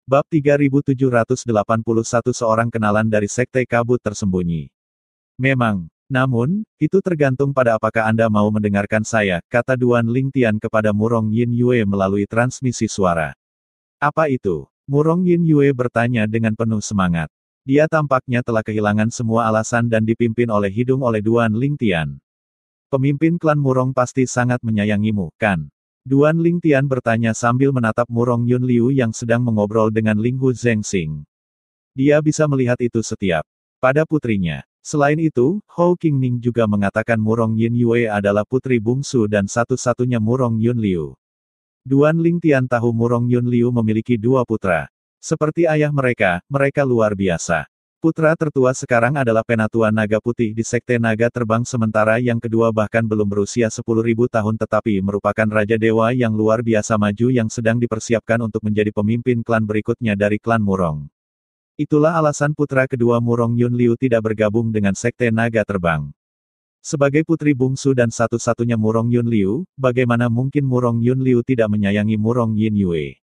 Bab 3781 Seorang kenalan dari Sekte Kabut Tersembunyi. Memang, namun, itu tergantung pada apakah Anda mau mendengarkan saya, kata Duan Lingtian kepada Murong Yin Yue melalui transmisi suara. Apa itu? Murong Yin Yue bertanya dengan penuh semangat. Dia tampaknya telah kehilangan semua alasan dan dipimpin oleh hidung oleh Duan Lingtian. Pemimpin klan Murong pasti sangat menyayangimu, kan? Duan Lingtian bertanya sambil menatap Murong Yun Liu yang sedang mengobrol dengan Ling Hu Zhengxing. Dia bisa melihat itu setiap pada putrinya. Selain itu, Hou Qingning juga mengatakan Murong Yin Yue adalah putri bungsu dan satu-satunya Murong Yun Liu. Duan Lingtian tahu Murong Yun Liu memiliki dua putra. Seperti ayah mereka luar biasa. Putra tertua sekarang adalah Penatua Naga Putih di Sekte Naga Terbang sementara yang kedua bahkan belum berusia 10.000 tahun tetapi merupakan Raja Dewa yang luar biasa maju yang sedang dipersiapkan untuk menjadi pemimpin klan berikutnya dari klan Murong. Itulah alasan putra kedua Murong Yun Liu tidak bergabung dengan Sekte Naga Terbang. Sebagai putri bungsu dan satu-satunya Murong Yun Liu, bagaimana mungkin Murong Yun Liu tidak menyayangi Murong Yin Yue?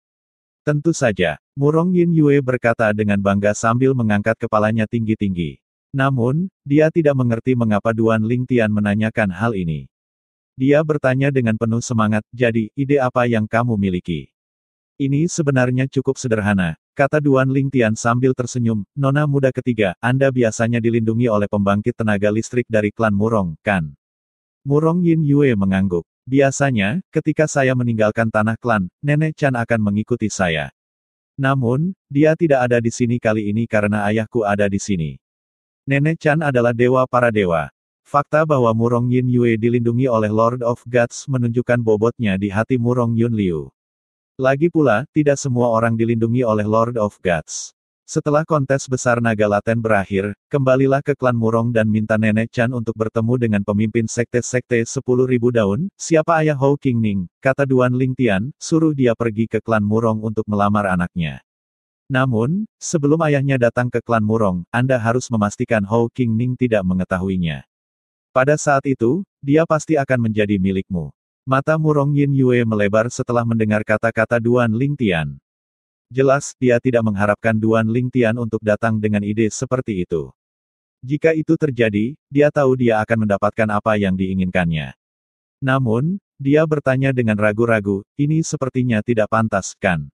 Tentu saja, Murong Yin Yue berkata dengan bangga sambil mengangkat kepalanya tinggi-tinggi. Namun, dia tidak mengerti mengapa Duan Lingtian menanyakan hal ini. Dia bertanya dengan penuh semangat, jadi, ide apa yang kamu miliki? Ini sebenarnya cukup sederhana, kata Duan Lingtian sambil tersenyum, Nona muda ketiga, Anda biasanya dilindungi oleh pembangkit tenaga listrik dari klan Murong, kan? Murong Yin Yue mengangguk. Biasanya, ketika saya meninggalkan tanah klan, Nenek Chan akan mengikuti saya. Namun, dia tidak ada di sini kali ini karena ayahku ada di sini. Nenek Chan adalah dewa para dewa. Fakta bahwa Murong Yin Yue dilindungi oleh Lord of Gods menunjukkan bobotnya di hati Murong Yun Liu. Lagi pula, tidak semua orang dilindungi oleh Lord of Gods. Setelah kontes besar naga laten berakhir, kembalilah ke klan Murong dan minta Nenek Chan untuk bertemu dengan pemimpin sekte-sekte 10.000 daun, siapa ayah Hou Qingning, kata Duan Lingtian, suruh dia pergi ke klan Murong untuk melamar anaknya. Namun, sebelum ayahnya datang ke klan Murong, Anda harus memastikan Hou Qingning tidak mengetahuinya. Pada saat itu, dia pasti akan menjadi milikmu. Mata Murong Yin Yue melebar setelah mendengar kata-kata Duan Lingtian. Jelas, dia tidak mengharapkan Duan Lingtian untuk datang dengan ide seperti itu. Jika itu terjadi, dia tahu dia akan mendapatkan apa yang diinginkannya. Namun, dia bertanya dengan ragu-ragu, ini sepertinya tidak pantas, kan?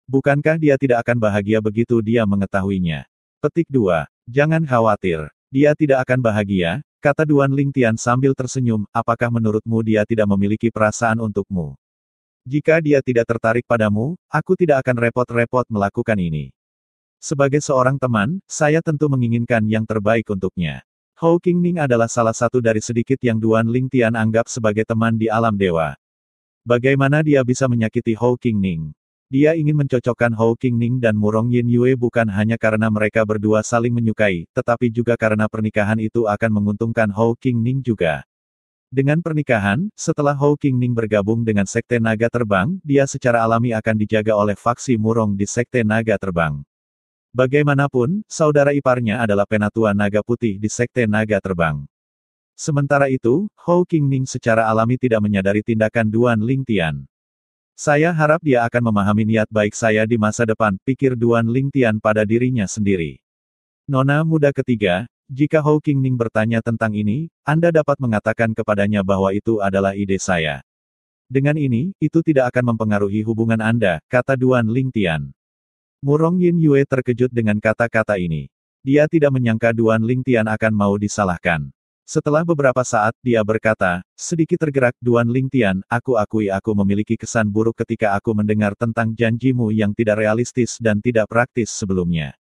Bukankah dia tidak akan bahagia begitu dia mengetahuinya? Petik 2. Jangan khawatir. Dia tidak akan bahagia, kata Duan Lingtian sambil tersenyum, apakah menurutmu dia tidak memiliki perasaan untukmu? Jika dia tidak tertarik padamu, aku tidak akan repot-repot melakukan ini. Sebagai seorang teman, saya tentu menginginkan yang terbaik untuknya. Hou Qingning adalah salah satu dari sedikit yang Duan Lingtian anggap sebagai teman di alam dewa. Bagaimana dia bisa menyakiti Hou Qingning? Dia ingin mencocokkan Hou Qingning dan Murong Yin Yue bukan hanya karena mereka berdua saling menyukai, tetapi juga karena pernikahan itu akan menguntungkan Hou Qingning juga. Dengan pernikahan, setelah Hou Qingning bergabung dengan Sekte Naga Terbang, dia secara alami akan dijaga oleh faksi Murong di Sekte Naga Terbang. Bagaimanapun, saudara iparnya adalah Penatua Naga Putih di Sekte Naga Terbang. Sementara itu, Hou Qingning secara alami tidak menyadari tindakan Duan Lingtian. Saya harap dia akan memahami niat baik saya di masa depan, pikir Duan Lingtian pada dirinya sendiri. Nona muda ketiga, jika Hou Qingning bertanya tentang ini, Anda dapat mengatakan kepadanya bahwa itu adalah ide saya. Dengan ini, itu tidak akan mempengaruhi hubungan Anda, kata Duan Lingtian. Murong Yin Yue terkejut dengan kata-kata ini. Dia tidak menyangka Duan Lingtian akan mau disalahkan. Setelah beberapa saat, dia berkata, sedikit tergerak, Duan Lingtian, aku akui aku memiliki kesan buruk ketika aku mendengar tentang janjimu yang tidak realistis dan tidak praktis sebelumnya.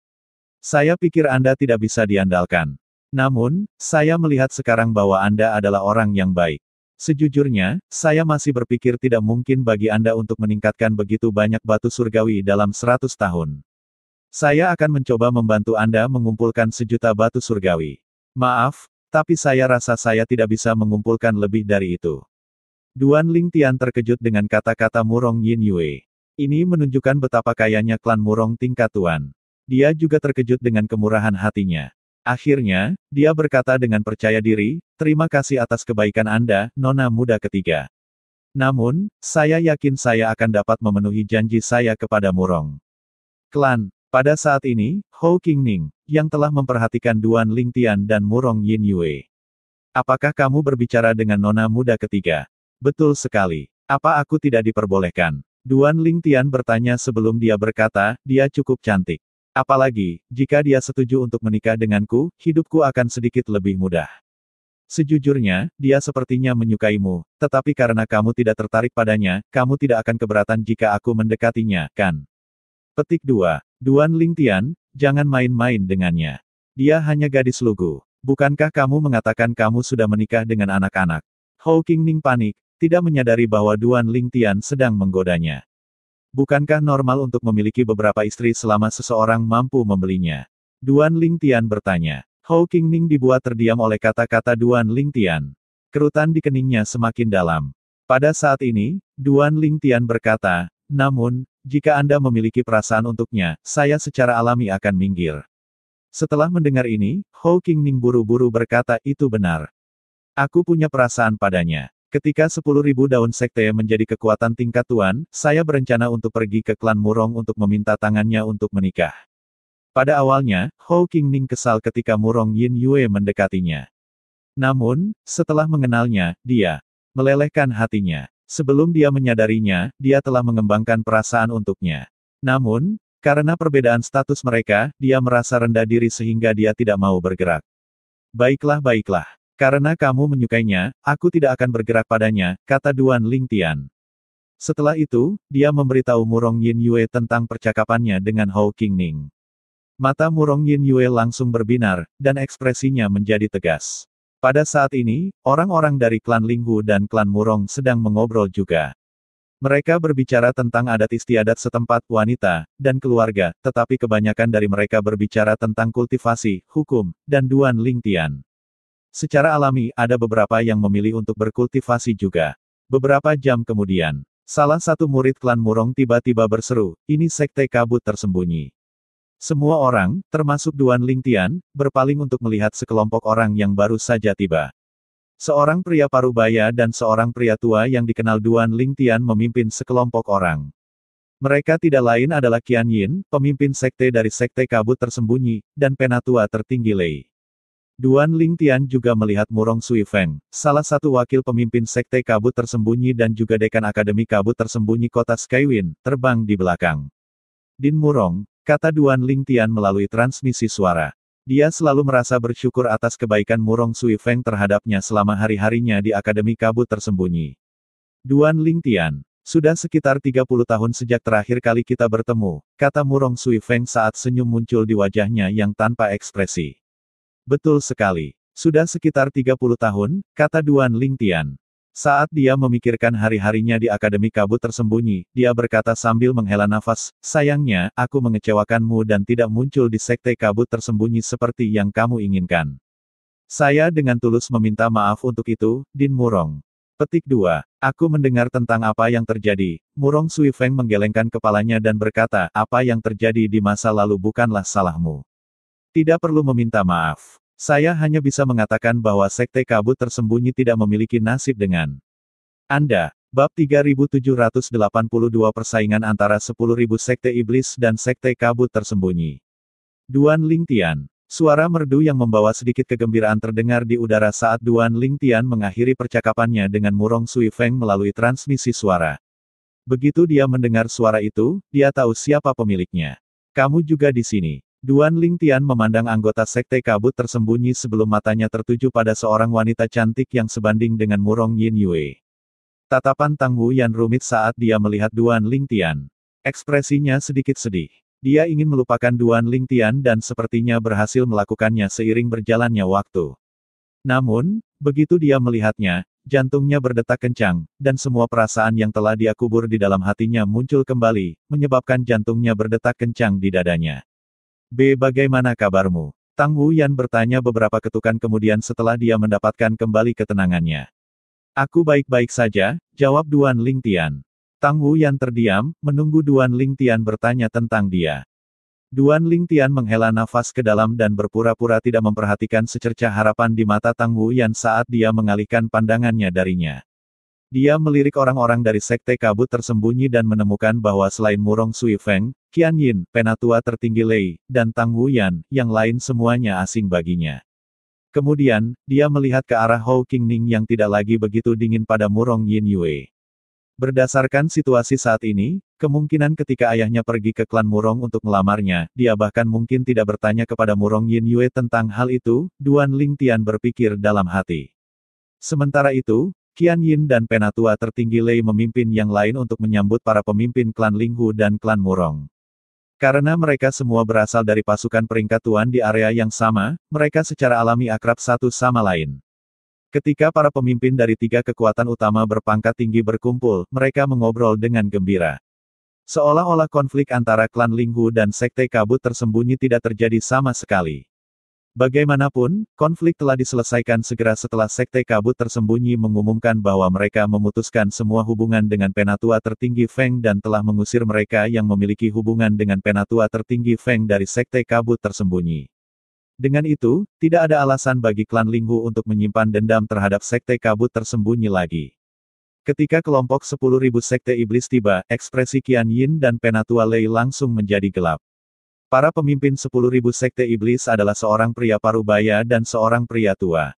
Saya pikir Anda tidak bisa diandalkan. Namun, saya melihat sekarang bahwa Anda adalah orang yang baik. Sejujurnya, saya masih berpikir tidak mungkin bagi Anda untuk meningkatkan begitu banyak batu surgawi dalam 100 tahun. Saya akan mencoba membantu Anda mengumpulkan 1.000.000 batu surgawi. Maaf, tapi saya rasa saya tidak bisa mengumpulkan lebih dari itu. Duan Lingtian terkejut dengan kata-kata Murong Yin Yue. Ini menunjukkan betapa kayanya klan Murong tingkat tuan. Dia juga terkejut dengan kemurahan hatinya. Akhirnya, dia berkata dengan percaya diri, terima kasih atas kebaikan Anda, Nona muda ketiga. Namun, saya yakin saya akan dapat memenuhi janji saya kepada Murong. Klan. Pada saat ini, Hou Qingning, yang telah memperhatikan Duan Lingtian dan Murong Yin Yue. Apakah kamu berbicara dengan nona muda ketiga? Betul sekali. Apa aku tidak diperbolehkan? Duan Lingtian bertanya sebelum dia berkata, dia cukup cantik. Apalagi, jika dia setuju untuk menikah denganku, hidupku akan sedikit lebih mudah. Sejujurnya, dia sepertinya menyukaimu, tetapi karena kamu tidak tertarik padanya, kamu tidak akan keberatan jika aku mendekatinya, kan? Petik 2. Duan Lingtian, jangan main-main dengannya. Dia hanya gadis lugu. Bukankah kamu mengatakan kamu sudah menikah dengan anak-anak? Hou Qingning panik, tidak menyadari bahwa Duan Lingtian sedang menggodanya. Bukankah normal untuk memiliki beberapa istri selama seseorang mampu membelinya? Duan Lingtian bertanya. Hou Qingning dibuat terdiam oleh kata-kata Duan Lingtian. Kerutan di keningnya semakin dalam. Pada saat ini, Duan Lingtian berkata, namun, jika Anda memiliki perasaan untuknya, saya secara alami akan minggir. Setelah mendengar ini, Hou Qingning buru-buru berkata, itu benar. Aku punya perasaan padanya. Ketika 10.000 daun sekte menjadi kekuatan tingkat tuan, saya berencana untuk pergi ke klan Murong untuk meminta tangannya untuk menikah. Pada awalnya, Hou Qingning kesal ketika Murong Yin Yue mendekatinya. Namun, setelah mengenalnya, dia melelehkan hatinya. Sebelum dia menyadarinya, dia telah mengembangkan perasaan untuknya. Namun, karena perbedaan status mereka, dia merasa rendah diri sehingga dia tidak mau bergerak. Baiklah, baiklah. Karena kamu menyukainya, aku tidak akan bergerak padanya, kata Duan Lingtian. Setelah itu, dia memberitahu Murong Yin Yue tentang percakapannya dengan Hou Qingning. Mata Murong Yin Yue langsung berbinar, dan ekspresinya menjadi tegas. Pada saat ini, orang-orang dari klan Linghu dan klan Murong sedang mengobrol juga. Mereka berbicara tentang adat istiadat setempat, wanita, dan keluarga, tetapi kebanyakan dari mereka berbicara tentang kultivasi, hukum, dan Duan Lingtian. Secara alami, ada beberapa yang memilih untuk berkultivasi juga. Beberapa jam kemudian, salah satu murid klan Murong tiba-tiba berseru, ini sekte kabut tersembunyi. Semua orang, termasuk Duan Lingtian, berpaling untuk melihat sekelompok orang yang baru saja tiba. Seorang pria parubaya dan seorang pria tua yang dikenal Duan Lingtian memimpin sekelompok orang. Mereka tidak lain adalah Qian Yin, pemimpin sekte dari sekte kabut tersembunyi, dan penatua tertinggi Lei. Duan Lingtian juga melihat Murong Sui Feng, salah satu wakil pemimpin sekte kabut tersembunyi dan juga dekan Akademi Kabut Tersembunyi Kota Skywin, terbang di belakang. Din Murong, kata Duan Lingtian melalui transmisi suara. Dia selalu merasa bersyukur atas kebaikan Murong Sui Feng terhadapnya selama hari-harinya di Akademi Kabut Tersembunyi. Duan Lingtian, sudah sekitar 30 tahun sejak terakhir kali kita bertemu, kata Murong Sui Feng saat senyum muncul di wajahnya yang tanpa ekspresi. Betul sekali. Sudah sekitar 30 tahun, kata Duan Lingtian. Saat dia memikirkan hari-harinya di Akademi Kabut Tersembunyi, dia berkata sambil menghela nafas, sayangnya, aku mengecewakanmu dan tidak muncul di sekte kabut tersembunyi seperti yang kamu inginkan. Saya dengan tulus meminta maaf untuk itu, Din Murong. Petik 2. Aku mendengar tentang apa yang terjadi. Murong Sui Feng menggelengkan kepalanya dan berkata, apa yang terjadi di masa lalu bukanlah salahmu. Tidak perlu meminta maaf. Saya hanya bisa mengatakan bahwa sekte kabut tersembunyi tidak memiliki nasib dengan Anda. Bab 3782 Persaingan antara 10.000 sekte iblis dan sekte kabut tersembunyi. Duan Lingtian. Suara merdu yang membawa sedikit kegembiraan terdengar di udara saat Duan Lingtian mengakhiri percakapannya dengan Murong Sui Feng melalui transmisi suara. Begitu dia mendengar suara itu, dia tahu siapa pemiliknya. Kamu juga di sini. Duan Lingtian memandang anggota sekte kabut tersembunyi sebelum matanya tertuju pada seorang wanita cantik yang sebanding dengan Murong Yin Yue. Tatapan Tang Wuyan rumit saat dia melihat Duan Lingtian. Ekspresinya sedikit sedih. Dia ingin melupakan Duan Lingtian dan sepertinya berhasil melakukannya seiring berjalannya waktu. Namun, begitu dia melihatnya, jantungnya berdetak kencang, dan semua perasaan yang telah dia kubur di dalam hatinya muncul kembali, menyebabkan jantungnya berdetak kencang di dadanya. Bagaimana kabarmu? Tang Wuyan bertanya beberapa ketukan kemudian setelah dia mendapatkan kembali ketenangannya. Aku baik-baik saja, jawab Duan Lingtian. Tang Wuyan terdiam, menunggu Duan Lingtian bertanya tentang dia. Duan Lingtian menghela nafas ke dalam dan berpura-pura tidak memperhatikan secercah harapan di mata Tang Wuyan saat dia mengalihkan pandangannya darinya. Dia melirik orang-orang dari Sekte Kabut Tersembunyi dan menemukan bahwa selain Murong Sui Feng, Qian Yin, Penatua tertinggi Lei, dan Tang Wuyan, yang lain semuanya asing baginya. Kemudian, dia melihat ke arah Hou Qingning yang tidak lagi begitu dingin pada Murong Yin Yue. Berdasarkan situasi saat ini, kemungkinan ketika ayahnya pergi ke klan Murong untuk melamarnya, dia bahkan mungkin tidak bertanya kepada Murong Yin Yue tentang hal itu, Duan Lingtian berpikir dalam hati. Sementara itu, Qian Yin dan Penatua tertinggi Lei memimpin yang lain untuk menyambut para pemimpin klan Linghu dan klan Murong. Karena mereka semua berasal dari pasukan peringkat tuan di area yang sama, mereka secara alami akrab satu sama lain. Ketika para pemimpin dari tiga kekuatan utama berpangkat tinggi berkumpul, mereka mengobrol dengan gembira. Seolah-olah konflik antara klan Linghu dan Sekte Kabut Tersembunyi tidak terjadi sama sekali. Bagaimanapun, konflik telah diselesaikan segera setelah Sekte Kabut Tersembunyi mengumumkan bahwa mereka memutuskan semua hubungan dengan Penatua Tertinggi Feng dan telah mengusir mereka yang memiliki hubungan dengan Penatua Tertinggi Feng dari Sekte Kabut Tersembunyi. Dengan itu, tidak ada alasan bagi klan Linghu untuk menyimpan dendam terhadap Sekte Kabut Tersembunyi lagi. Ketika kelompok 10.000 Sekte Iblis tiba, ekspresi Qian Yin dan Penatua Lei langsung menjadi gelap. Para pemimpin 10.000 Sekte Iblis adalah seorang pria parubaya dan seorang pria tua.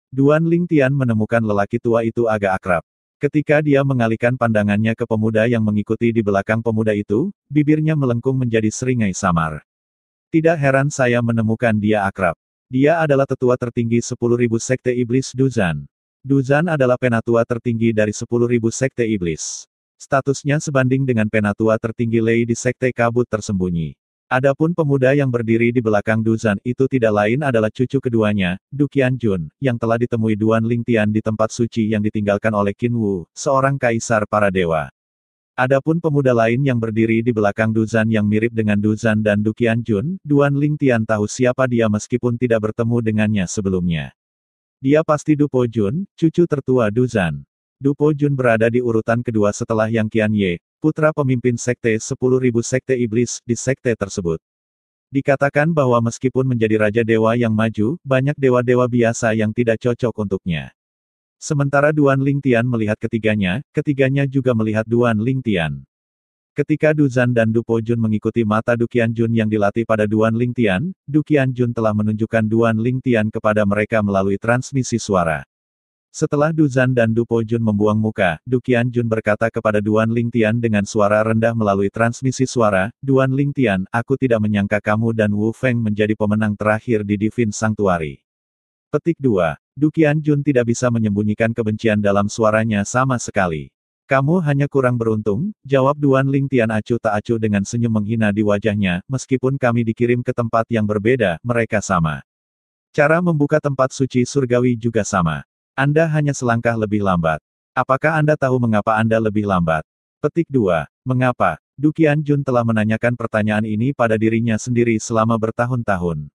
Duan Lingtian menemukan lelaki tua itu agak akrab. Ketika dia mengalihkan pandangannya ke pemuda yang mengikuti di belakang pemuda itu, bibirnya melengkung menjadi seringai samar. Tidak heran saya menemukan dia akrab. Dia adalah tetua tertinggi 10.000 Sekte Iblis Duzan. Duzan adalah penatua tertinggi dari 10.000 Sekte Iblis. Statusnya sebanding dengan penatua tertinggi Lei di Sekte Kabut Tersembunyi. Adapun pemuda yang berdiri di belakang Duzan itu tidak lain adalah cucu keduanya, Du Qianjun, yang telah ditemui Duan Lingtian di tempat suci yang ditinggalkan oleh Qin Wu, seorang kaisar para dewa. Adapun pemuda lain yang berdiri di belakang Duzan yang mirip dengan Duzan dan Du Qianjun, Duan Lingtian tahu siapa dia meskipun tidak bertemu dengannya sebelumnya. Dia pasti Du Pojun, cucu tertua Duzan. Du Pojun berada di urutan kedua setelah Yang Qian Ye, putra pemimpin sekte 10.000 Sekte Iblis di sekte tersebut. Dikatakan bahwa meskipun menjadi Raja Dewa yang maju, banyak dewa-dewa biasa yang tidak cocok untuknya. Sementara Duan Lingtian melihat ketiganya, ketiganya juga melihat Duan Lingtian. Ketika Duzan dan Du Pojun mengikuti mata Du Qianjun yang dilatih pada Duan Lingtian, Du Qianjun telah menunjukkan Duan Lingtian kepada mereka melalui transmisi suara. Setelah Duzan dan Du Pojun membuang muka, Du Qianjun berkata kepada Duan Lingtian dengan suara rendah melalui transmisi suara, Duan Lingtian, aku tidak menyangka kamu dan Wu Feng menjadi pemenang terakhir di Divine Sanctuary. Petik 2. Du Qianjun tidak bisa menyembunyikan kebencian dalam suaranya sama sekali. Kamu hanya kurang beruntung, jawab Duan Lingtian acuh tak acuh dengan senyum menghina di wajahnya, meskipun kami dikirim ke tempat yang berbeda, mereka sama. Cara membuka tempat suci surgawi juga sama. Anda hanya selangkah lebih lambat. Apakah Anda tahu mengapa Anda lebih lambat? Petik 2. Mengapa? Du Qianjun telah menanyakan pertanyaan ini pada dirinya sendiri selama bertahun-tahun.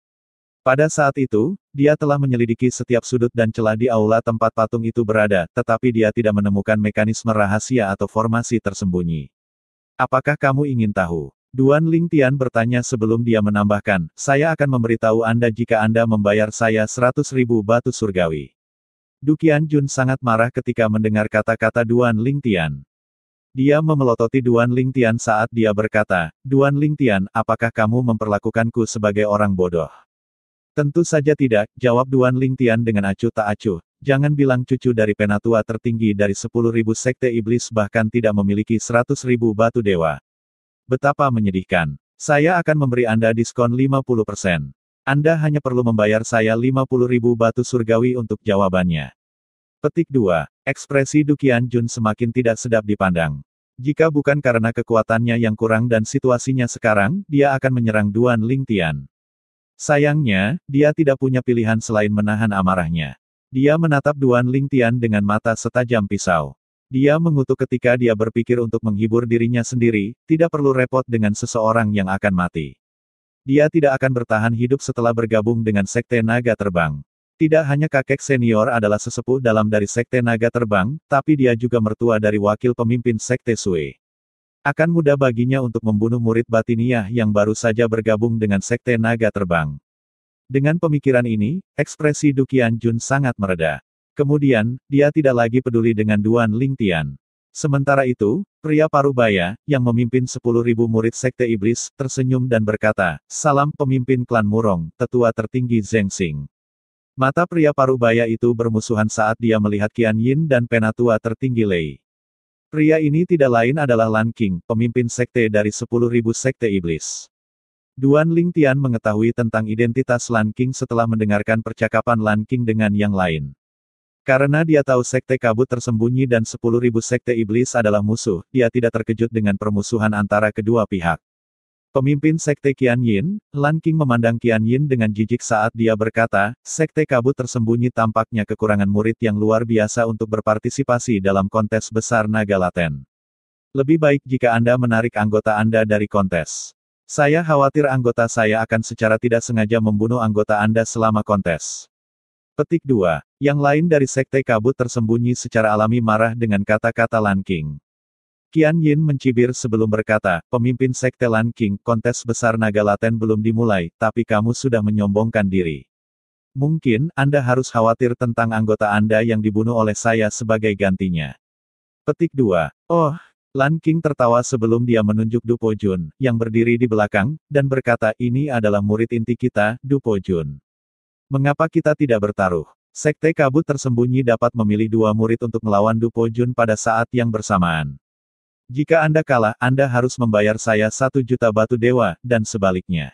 Pada saat itu, dia telah menyelidiki setiap sudut dan celah di aula tempat patung itu berada, tetapi dia tidak menemukan mekanisme rahasia atau formasi tersembunyi. Apakah kamu ingin tahu? Duan Lingtian bertanya sebelum dia menambahkan, saya akan memberitahu Anda jika Anda membayar saya 100.000 batu surgawi. Du Qianjun sangat marah ketika mendengar kata-kata Duan Lingtian. Dia memelototi Duan Lingtian saat dia berkata, Duan Lingtian, apakah kamu memperlakukanku sebagai orang bodoh? Tentu saja tidak, jawab Duan Lingtian dengan acuh tak acuh. Jangan bilang cucu dari penatua tertinggi dari 10.000 Sekte Iblis bahkan tidak memiliki 100.000 batu dewa. Betapa menyedihkan. Saya akan memberi Anda diskon 50%. Anda hanya perlu membayar saya 50.000 batu surgawi untuk jawabannya. Petik 2. Ekspresi Du Qianjun semakin tidak sedap dipandang. Jika bukan karena kekuatannya yang kurang dan situasinya sekarang, dia akan menyerang Duan Lingtian. Sayangnya, dia tidak punya pilihan selain menahan amarahnya. Dia menatap Duan Lingtian dengan mata setajam pisau. Dia mengutuk ketika dia berpikir untuk menghibur dirinya sendiri, tidak perlu repot dengan seseorang yang akan mati. Dia tidak akan bertahan hidup setelah bergabung dengan Sekte Naga Terbang. Tidak hanya kakek senior adalah sesepuh dalam dari Sekte Naga Terbang, tapi dia juga mertua dari wakil pemimpin Sekte Sui. Akan mudah baginya untuk membunuh murid batiniah yang baru saja bergabung dengan Sekte Naga Terbang. Dengan pemikiran ini, ekspresi Du Qianjun sangat mereda. Kemudian, dia tidak lagi peduli dengan Duan Lingtian. Sementara itu, pria parubaya, yang memimpin 10.000 murid Sekte Iblis, tersenyum dan berkata, "Salam pemimpin klan Murong, tetua tertinggi Zheng Xing." Mata pria parubaya itu bermusuhan saat dia melihat Qian Yin dan penatua tertinggi Lei. Pria ini tidak lain adalah Lan Qing, pemimpin sekte dari 10.000 Sekte Iblis. Duan Lingtian mengetahui tentang identitas Lan Qing setelah mendengarkan percakapan Lan Qing dengan yang lain. Karena dia tahu sekte kabut tersembunyi dan 10.000 sekte iblis adalah musuh, dia tidak terkejut dengan permusuhan antara kedua pihak. Pemimpin sekte Qian Yin, Lan Qing memandang Qian Yin dengan jijik saat dia berkata, sekte kabut tersembunyi tampaknya kekurangan murid yang luar biasa untuk berpartisipasi dalam kontes besar naga laten. Lebih baik jika Anda menarik anggota Anda dari kontes. Saya khawatir anggota saya akan secara tidak sengaja membunuh anggota Anda selama kontes. Petik 2. Yang lain dari sekte kabut tersembunyi secara alami marah dengan kata-kata Lan Qing. Qian Yin mencibir sebelum berkata, pemimpin sekte Lan Qing, kontes besar naga laten belum dimulai, tapi kamu sudah menyombongkan diri. Mungkin, Anda harus khawatir tentang anggota Anda yang dibunuh oleh saya sebagai gantinya. Petik 2. Oh, Lan Qing tertawa sebelum dia menunjuk Du Pojun, yang berdiri di belakang, dan berkata, ini adalah murid inti kita, Du Pojun. Mengapa kita tidak bertaruh? Sekte kabut tersembunyi dapat memilih dua murid untuk melawan Du Pojun pada saat yang bersamaan. Jika Anda kalah, Anda harus membayar saya 1 juta batu dewa, dan sebaliknya.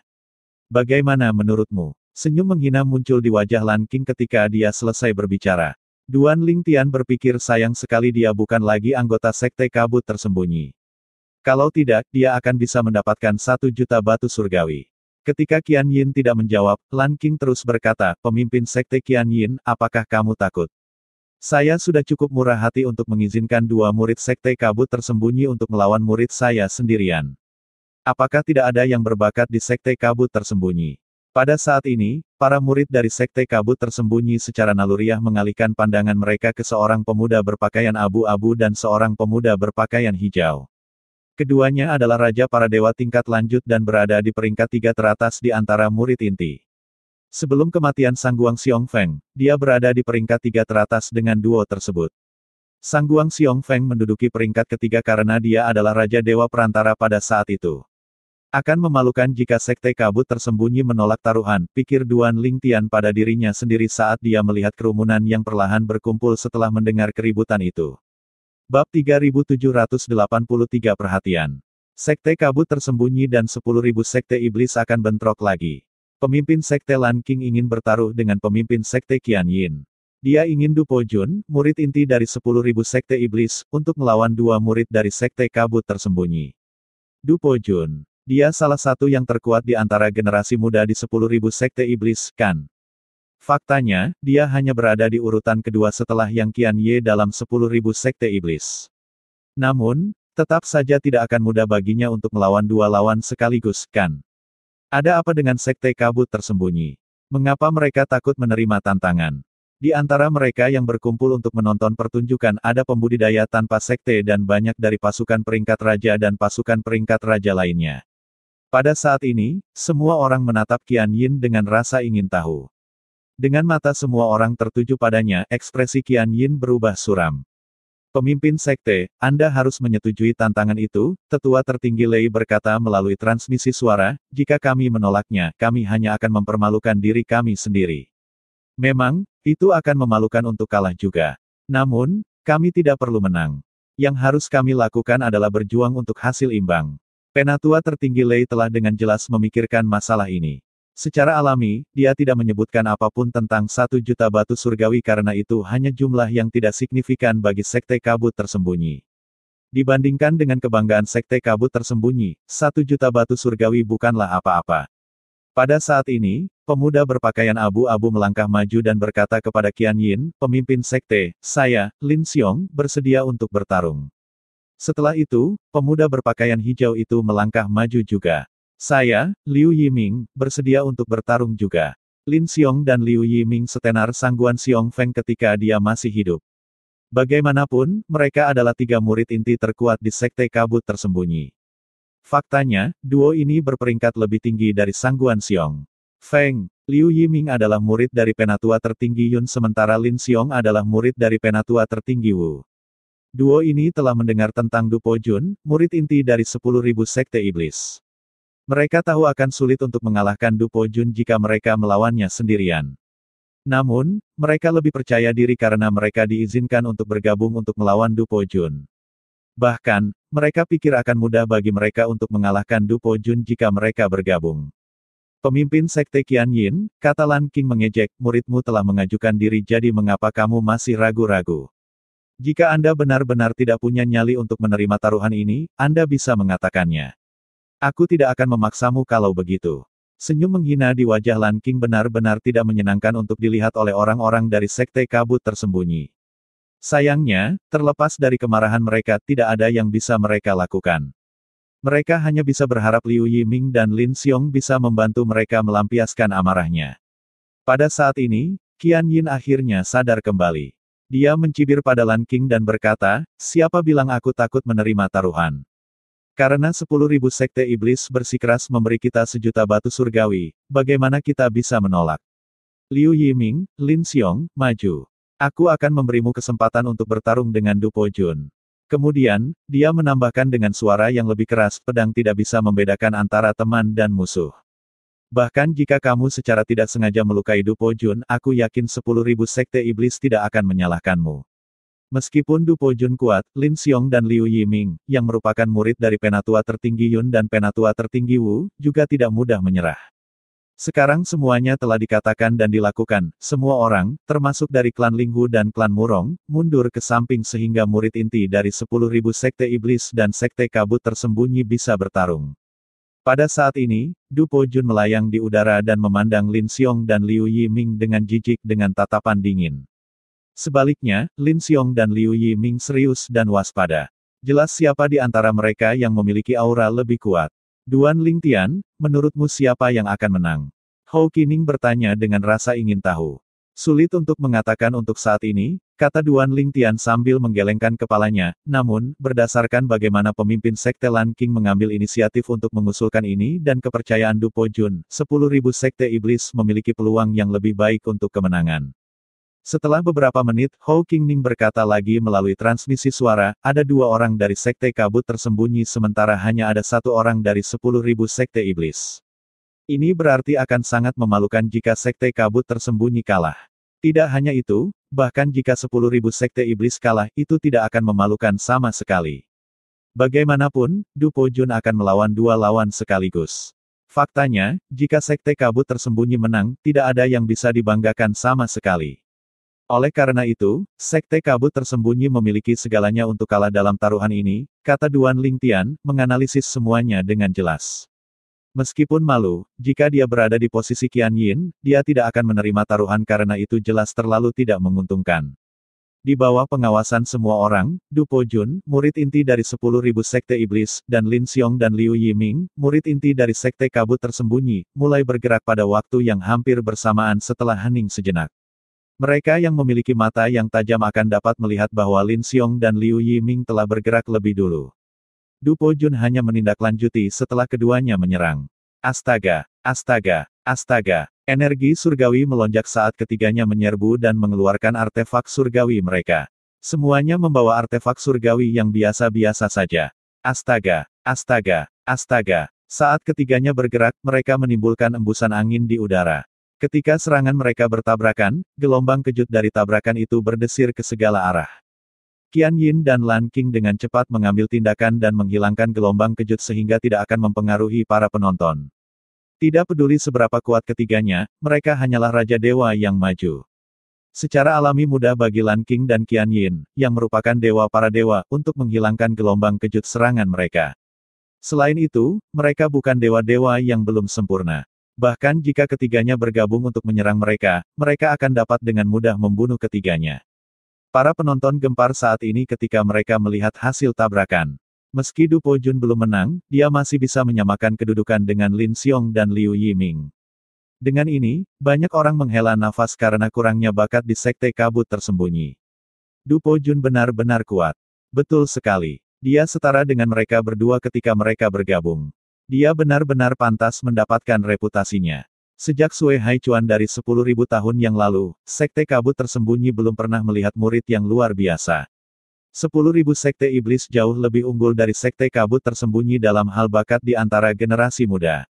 Bagaimana menurutmu? Senyum menghina muncul di wajah Lan Qing ketika dia selesai berbicara. Duan Lingtian berpikir sayang sekali dia bukan lagi anggota sekte kabut tersembunyi. Kalau tidak, dia akan bisa mendapatkan 1 juta batu surgawi. Ketika Qian Yin tidak menjawab, Lan Qing terus berkata, pemimpin sekte Qian Yin, apakah kamu takut? Saya sudah cukup murah hati untuk mengizinkan dua murid sekte kabut tersembunyi untuk melawan murid saya sendirian. Apakah tidak ada yang berbakat di sekte kabut tersembunyi? Pada saat ini, para murid dari sekte kabut tersembunyi secara naluriah mengalihkan pandangan mereka ke seorang pemuda berpakaian abu-abu dan seorang pemuda berpakaian hijau. Keduanya adalah raja para dewa tingkat lanjut dan berada di peringkat 3 teratas di antara murid inti. Sebelum kematian Sangguang Xiongfeng, dia berada di peringkat 3 teratas dengan duo tersebut. Sangguang Xiongfeng menduduki peringkat ketiga karena dia adalah raja dewa perantara pada saat itu. Akan memalukan jika sekte kabut tersembunyi menolak taruhan, pikir Duan Lingtian pada dirinya sendiri saat dia melihat kerumunan yang perlahan berkumpul setelah mendengar keributan itu. Bab 3783 Perhatian. Sekte kabut tersembunyi dan 10.000 sekte iblis akan bentrok lagi. Pemimpin sekte Lan Qing ingin bertaruh dengan pemimpin sekte Qian Yin. Dia ingin Du Pojun, murid inti dari 10.000 sekte iblis, untuk melawan dua murid dari sekte kabut tersembunyi. Du Pojun. Dia salah satu yang terkuat di antara generasi muda di 10.000 sekte iblis, kan? Faktanya, dia hanya berada di urutan kedua setelah Yang Qian Ye dalam 10.000 sekte iblis. Namun, tetap saja tidak akan mudah baginya untuk melawan dua lawan sekaligus, kan? Ada apa dengan sekte kabut tersembunyi? Mengapa mereka takut menerima tantangan? Di antara mereka yang berkumpul untuk menonton pertunjukan ada pembudidaya tanpa sekte dan banyak dari pasukan peringkat raja dan pasukan peringkat raja lainnya. Pada saat ini, semua orang menatap Qian Yin dengan rasa ingin tahu. Dengan mata semua orang tertuju padanya, ekspresi Qian Yin berubah suram. Pemimpin sekte, Anda harus menyetujui tantangan itu, tetua tertinggi Lei berkata melalui transmisi suara, jika kami menolaknya, kami hanya akan mempermalukan diri kami sendiri. Memang, itu akan memalukan untuk kalah juga. Namun, kami tidak perlu menang. Yang harus kami lakukan adalah berjuang untuk hasil imbang. Penatua tertinggi Lei telah dengan jelas memikirkan masalah ini. Secara alami, dia tidak menyebutkan apapun tentang 1 juta batu surgawi karena itu hanya jumlah yang tidak signifikan bagi sekte kabut tersembunyi. Dibandingkan dengan kebanggaan sekte kabut tersembunyi, 1 juta batu surgawi bukanlah apa-apa. Pada saat ini, pemuda berpakaian abu-abu melangkah maju dan berkata kepada Qian Yin, pemimpin sekte, saya, Lin Xiong, bersedia untuk bertarung. Setelah itu, pemuda berpakaian hijau itu melangkah maju juga. Saya, Liu Yiming, bersedia untuk bertarung juga. Lin Xiong dan Liu Yiming setenar Sangguan Xiongfeng ketika dia masih hidup. Bagaimanapun, mereka adalah 3 murid inti terkuat di sekte kabut tersembunyi. Faktanya, duo ini berperingkat lebih tinggi dari Sangguan Xiong Feng. Liu Yiming adalah murid dari penatua tertinggi Yun sementara Lin Xiong adalah murid dari penatua tertinggi Wu. Duo ini telah mendengar tentang Du Po Jun, murid inti dari 10.000 sekte iblis. Mereka tahu akan sulit untuk mengalahkan Du Po Jun jika mereka melawannya sendirian. Namun, mereka lebih percaya diri karena mereka diizinkan untuk bergabung untuk melawan Du Po Jun. Bahkan, mereka pikir akan mudah bagi mereka untuk mengalahkan Du Po Jun jika mereka bergabung. Pemimpin Sekte Qian Yin, kata Lan Qing mengejek, muridmu telah mengajukan diri jadi mengapa kamu masih ragu-ragu? Jika Anda benar-benar tidak punya nyali untuk menerima taruhan ini, Anda bisa mengatakannya. Aku tidak akan memaksamu kalau begitu. Senyum menghina di wajah Lan Qing benar-benar tidak menyenangkan untuk dilihat oleh orang-orang dari Sekte Kabut Tersembunyi. Sayangnya, terlepas dari kemarahan mereka, tidak ada yang bisa mereka lakukan. Mereka hanya bisa berharap Liu Yiming dan Lin Xiong bisa membantu mereka melampiaskan amarahnya. Pada saat ini, Qian Yin akhirnya sadar kembali. Dia mencibir pada Lan Qing dan berkata, siapa bilang aku takut menerima taruhan? Karena 10.000 sekte iblis bersikeras memberi kita 1.000.000 batu surgawi, bagaimana kita bisa menolak? Liu Yiming, Lin Xiong, maju. Aku akan memberimu kesempatan untuk bertarung dengan Du Po Jun. Kemudian, dia menambahkan dengan suara yang lebih keras, pedang tidak bisa membedakan antara teman dan musuh. Bahkan jika kamu secara tidak sengaja melukai Du Po Jun, aku yakin 10.000 sekte iblis tidak akan menyalahkanmu. Meskipun Du Po Jun kuat, Lin Xiong dan Liu Yiming, yang merupakan murid dari penatua tertinggi Yun dan penatua tertinggi Wu, juga tidak mudah menyerah. Sekarang semuanya telah dikatakan dan dilakukan, semua orang, termasuk dari klan Linghu dan klan Murong, mundur ke samping sehingga murid inti dari 10.000 sekte iblis dan sekte kabut tersembunyi bisa bertarung. Pada saat ini, Du Po Jun melayang di udara dan memandang Lin Xiong dan Liu Yiming dengan jijik dengan tatapan dingin. Sebaliknya, Lin Xiong dan Liu Yiming serius dan waspada. Jelas siapa di antara mereka yang memiliki aura lebih kuat. Duan Lingtian, menurutmu siapa yang akan menang? Hou Qining bertanya dengan rasa ingin tahu. Sulit untuk mengatakan untuk saat ini, kata Duan Lingtian sambil menggelengkan kepalanya, namun, berdasarkan bagaimana pemimpin Sekte Lan Qing mengambil inisiatif untuk mengusulkan ini dan kepercayaan Du Po Jun, 10.000 sekte iblis memiliki peluang yang lebih baik untuk kemenangan. Setelah beberapa menit, Hou Qining berkata lagi melalui transmisi suara, ada 2 orang dari Sekte Kabut Tersembunyi sementara hanya ada 1 orang dari 10.000 sekte iblis. Ini berarti akan sangat memalukan jika Sekte Kabut Tersembunyi kalah. Tidak hanya itu, bahkan jika 10.000 sekte iblis kalah, itu tidak akan memalukan sama sekali. Bagaimanapun, Du Po Jun akan melawan 2 lawan sekaligus. Faktanya, jika Sekte Kabut Tersembunyi menang, tidak ada yang bisa dibanggakan sama sekali. Oleh karena itu, Sekte Kabut Tersembunyi memiliki segalanya untuk kalah dalam taruhan ini, kata Duan Lingtian, menganalisis semuanya dengan jelas. Meskipun malu, jika dia berada di posisi Qian Yin, dia tidak akan menerima taruhan karena itu jelas terlalu tidak menguntungkan. Di bawah pengawasan semua orang, Du Po Jun, murid inti dari 10.000 sekte iblis, dan Lin Xiong dan Liu Yiming, murid inti dari Sekte Kabut Tersembunyi, mulai bergerak pada waktu yang hampir bersamaan setelah hening sejenak. Mereka yang memiliki mata yang tajam akan dapat melihat bahwa Lin Xiong dan Liu Yiming telah bergerak lebih dulu. Du Po Jun hanya menindaklanjuti setelah keduanya menyerang. Astaga, astaga, astaga. Energi surgawi melonjak saat ketiganya menyerbu dan mengeluarkan artefak surgawi mereka. Semuanya membawa artefak surgawi yang biasa-biasa saja. Astaga, astaga, astaga. Saat ketiganya bergerak, mereka menimbulkan embusan angin di udara. Ketika serangan mereka bertabrakan, gelombang kejut dari tabrakan itu berdesir ke segala arah. Qian Yin dan Lan Qing dengan cepat mengambil tindakan dan menghilangkan gelombang kejut sehingga tidak akan mempengaruhi para penonton. Tidak peduli seberapa kuat ketiganya, mereka hanyalah Raja Dewa yang maju. Secara alami mudah bagi Lan Qing dan Qian Yin, yang merupakan dewa para dewa, untuk menghilangkan gelombang kejut serangan mereka. Selain itu, mereka bukan dewa-dewa yang belum sempurna. Bahkan jika ketiganya bergabung untuk menyerang mereka, mereka akan dapat dengan mudah membunuh ketiganya. Para penonton gempar saat ini ketika mereka melihat hasil tabrakan. Meski Du Po Jun belum menang, dia masih bisa menyamakan kedudukan dengan Lin Xiong dan Liu Yiming. Dengan ini, banyak orang menghela nafas karena kurangnya bakat di Sekte Kabut Tersembunyi. Du Po Jun benar-benar kuat. Betul sekali. Dia setara dengan mereka berdua ketika mereka bergabung. Dia benar-benar pantas mendapatkan reputasinya. Sejak Sui Haichuan dari 10.000 tahun yang lalu, Sekte Kabut Tersembunyi belum pernah melihat murid yang luar biasa. 10.000 Sekte Iblis jauh lebih unggul dari Sekte Kabut Tersembunyi dalam hal bakat di antara generasi muda.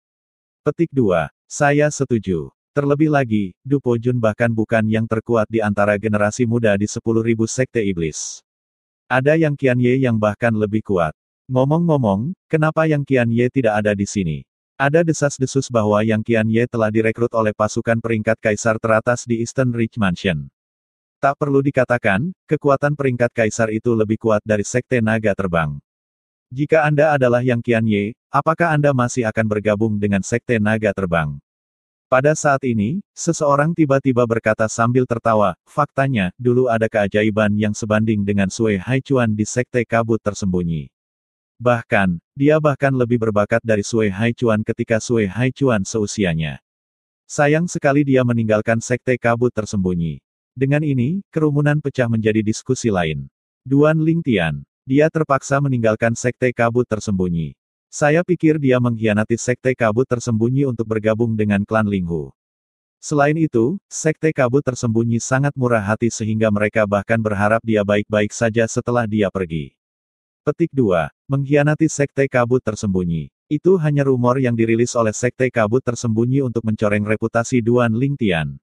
Petik 2. Saya setuju. Terlebih lagi, Du Pojun bahkan bukan yang terkuat di antara generasi muda di 10.000 Sekte Iblis. Ada Yang Qianye yang bahkan lebih kuat. Ngomong-ngomong, kenapa Yang Qianye tidak ada di sini? Ada desas-desus bahwa Yang Qianye telah direkrut oleh pasukan peringkat kaisar teratas di Eastern Ridge Mansion. Tak perlu dikatakan, kekuatan peringkat kaisar itu lebih kuat dari Sekte Naga Terbang. Jika Anda adalah Yang Qianye, apakah Anda masih akan bergabung dengan Sekte Naga Terbang? Pada saat ini, seseorang tiba-tiba berkata sambil tertawa, faktanya, dulu ada keajaiban yang sebanding dengan Sui Haichuan di Sekte Kabut Tersembunyi. Bahkan, dia bahkan lebih berbakat dari Sui Haichuan ketika Sui Haichuan seusianya. Sayang sekali dia meninggalkan Sekte Kabut Tersembunyi. Dengan ini, kerumunan pecah menjadi diskusi lain. Duan Lingtian. Dia terpaksa meninggalkan Sekte Kabut Tersembunyi. Saya pikir dia mengkhianati Sekte Kabut Tersembunyi untuk bergabung dengan klan Linghu. Selain itu, Sekte Kabut Tersembunyi sangat murah hati sehingga mereka bahkan berharap dia baik-baik saja setelah dia pergi. Petik 2. Mengkhianati Sekte Kabut Tersembunyi. Itu hanya rumor yang dirilis oleh Sekte Kabut Tersembunyi untuk mencoreng reputasi Duan Lingtian.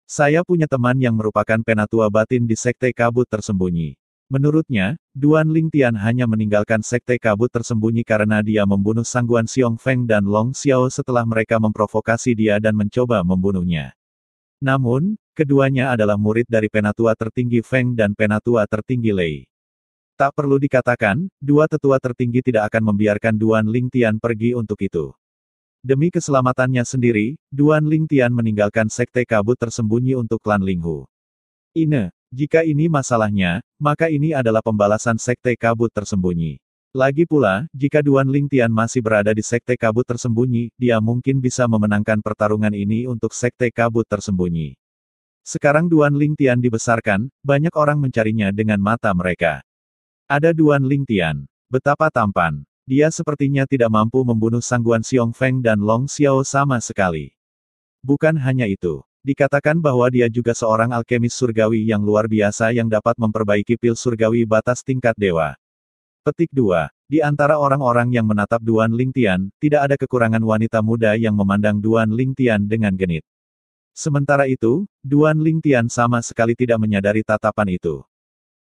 Saya punya teman yang merupakan penatua batin di Sekte Kabut Tersembunyi. Menurutnya, Duan Lingtian hanya meninggalkan Sekte Kabut Tersembunyi karena dia membunuh Sangguan Xiong Feng dan Long Xiao setelah mereka memprovokasi dia dan mencoba membunuhnya. Namun, keduanya adalah murid dari penatua tertinggi Feng dan penatua tertinggi Lei. Tak perlu dikatakan, dua tetua tertinggi tidak akan membiarkan Duan Lingtian pergi untuk itu. Demi keselamatannya sendiri, Duan Lingtian meninggalkan Sekte Kabut Tersembunyi untuk klan Linghu. Jika ini masalahnya, maka ini adalah pembalasan Sekte Kabut Tersembunyi. Lagi pula, jika Duan Lingtian masih berada di Sekte Kabut Tersembunyi, dia mungkin bisa memenangkan pertarungan ini untuk Sekte Kabut Tersembunyi. Sekarang Duan Lingtian dibesarkan, banyak orang mencarinya dengan mata mereka. Ada Duan Lingtian. Betapa tampan. Dia sepertinya tidak mampu membunuh Sangguan Xiong Feng dan Long Xiao sama sekali. Bukan hanya itu. Dikatakan bahwa dia juga seorang alkemis surgawi yang luar biasa yang dapat memperbaiki pil surgawi batas tingkat dewa. Petik 2. Di antara orang-orang yang menatap Duan Lingtian, tidak ada kekurangan wanita muda yang memandang Duan Lingtian dengan genit. Sementara itu, Duan Lingtian sama sekali tidak menyadari tatapan itu.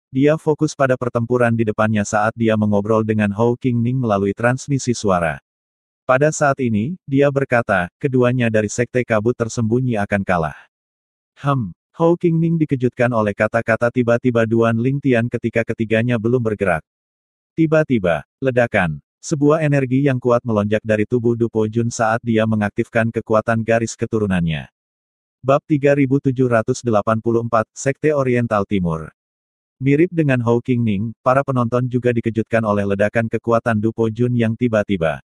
Dia fokus pada pertempuran di depannya saat dia mengobrol dengan Hou Qingning melalui transmisi suara. Pada saat ini, dia berkata, keduanya dari Sekte Kabut Tersembunyi akan kalah. Hou Qingning dikejutkan oleh kata-kata tiba-tiba Duan Lingtian ketika ketiganya belum bergerak. Tiba-tiba, ledakan. Sebuah energi yang kuat melonjak dari tubuh Du Pojun saat dia mengaktifkan kekuatan garis keturunannya. Bab 3784, Sekte Oriental Timur. Mirip dengan Hou Qingning, para penonton juga dikejutkan oleh ledakan kekuatan Du Pojun yang tiba-tiba.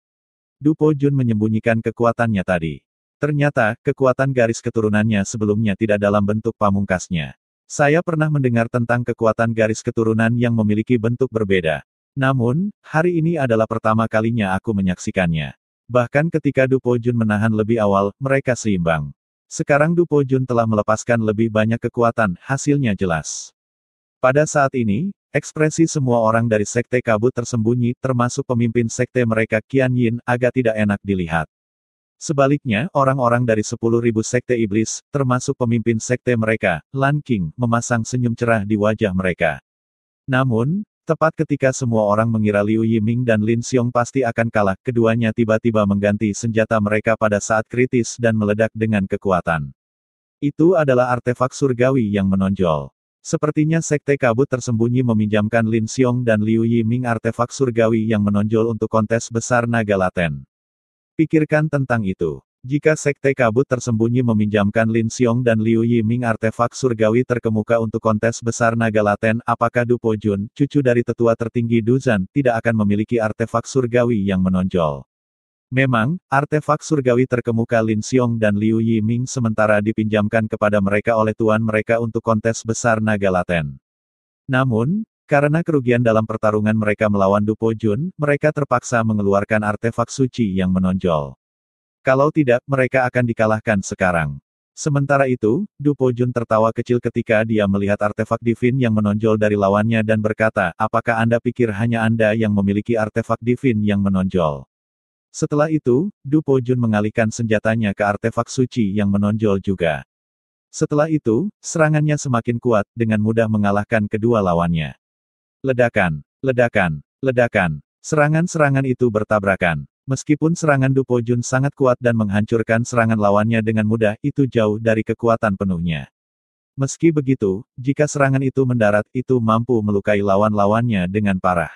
Du Pojun menyembunyikan kekuatannya tadi. Ternyata, kekuatan garis keturunannya sebelumnya tidak dalam bentuk pamungkasnya. Saya pernah mendengar tentang kekuatan garis keturunan yang memiliki bentuk berbeda. Namun, hari ini adalah pertama kalinya aku menyaksikannya. Bahkan ketika Du Pojun menahan lebih awal, mereka seimbang. Sekarang Du Pojun telah melepaskan lebih banyak kekuatan, hasilnya jelas. Pada saat ini, ekspresi semua orang dari Sekte Kabut Tersembunyi, termasuk pemimpin sekte mereka Qian Yin, agak tidak enak dilihat. Sebaliknya, orang-orang dari 10.000 Sekte Iblis, termasuk pemimpin sekte mereka, Lan Qing, memasang senyum cerah di wajah mereka. Namun, tepat ketika semua orang mengira Liu Yiming dan Lin Xiong pasti akan kalah, keduanya tiba-tiba mengganti senjata mereka pada saat kritis dan meledak dengan kekuatan. Itu adalah artefak surgawi yang menonjol. Sepertinya Sekte Kabut Tersembunyi meminjamkan Lin Xiong dan Liu Yiming artefak surgawi yang menonjol untuk kontes besar naga laten. Pikirkan tentang itu. Jika Sekte Kabut Tersembunyi meminjamkan Lin Xiong dan Liu Yiming artefak surgawi terkemuka untuk kontes besar naga laten, apakah Du Pojun, cucu dari tetua tertinggi Duzan, tidak akan memiliki artefak surgawi yang menonjol? Memang, artefak surgawi terkemuka Lin Xiong dan Liu Yiming sementara dipinjamkan kepada mereka oleh tuan mereka untuk kontes besar naga laten. Namun, karena kerugian dalam pertarungan mereka melawan Du Pojun, mereka terpaksa mengeluarkan artefak suci yang menonjol. Kalau tidak, mereka akan dikalahkan sekarang. Sementara itu, Du Pojun tertawa kecil ketika dia melihat artefak divin yang menonjol dari lawannya dan berkata, apakah Anda pikir hanya Anda yang memiliki artefak divin yang menonjol? Setelah itu, Du Pojun mengalihkan senjatanya ke artefak suci yang menonjol juga. Setelah itu, serangannya semakin kuat, dengan mudah mengalahkan kedua lawannya. Ledakan, ledakan, ledakan. Serangan-serangan itu bertabrakan. Meskipun serangan Du Pojun sangat kuat dan menghancurkan serangan lawannya dengan mudah, itu jauh dari kekuatan penuhnya. Meski begitu, jika serangan itu mendarat, itu mampu melukai lawan-lawannya dengan parah.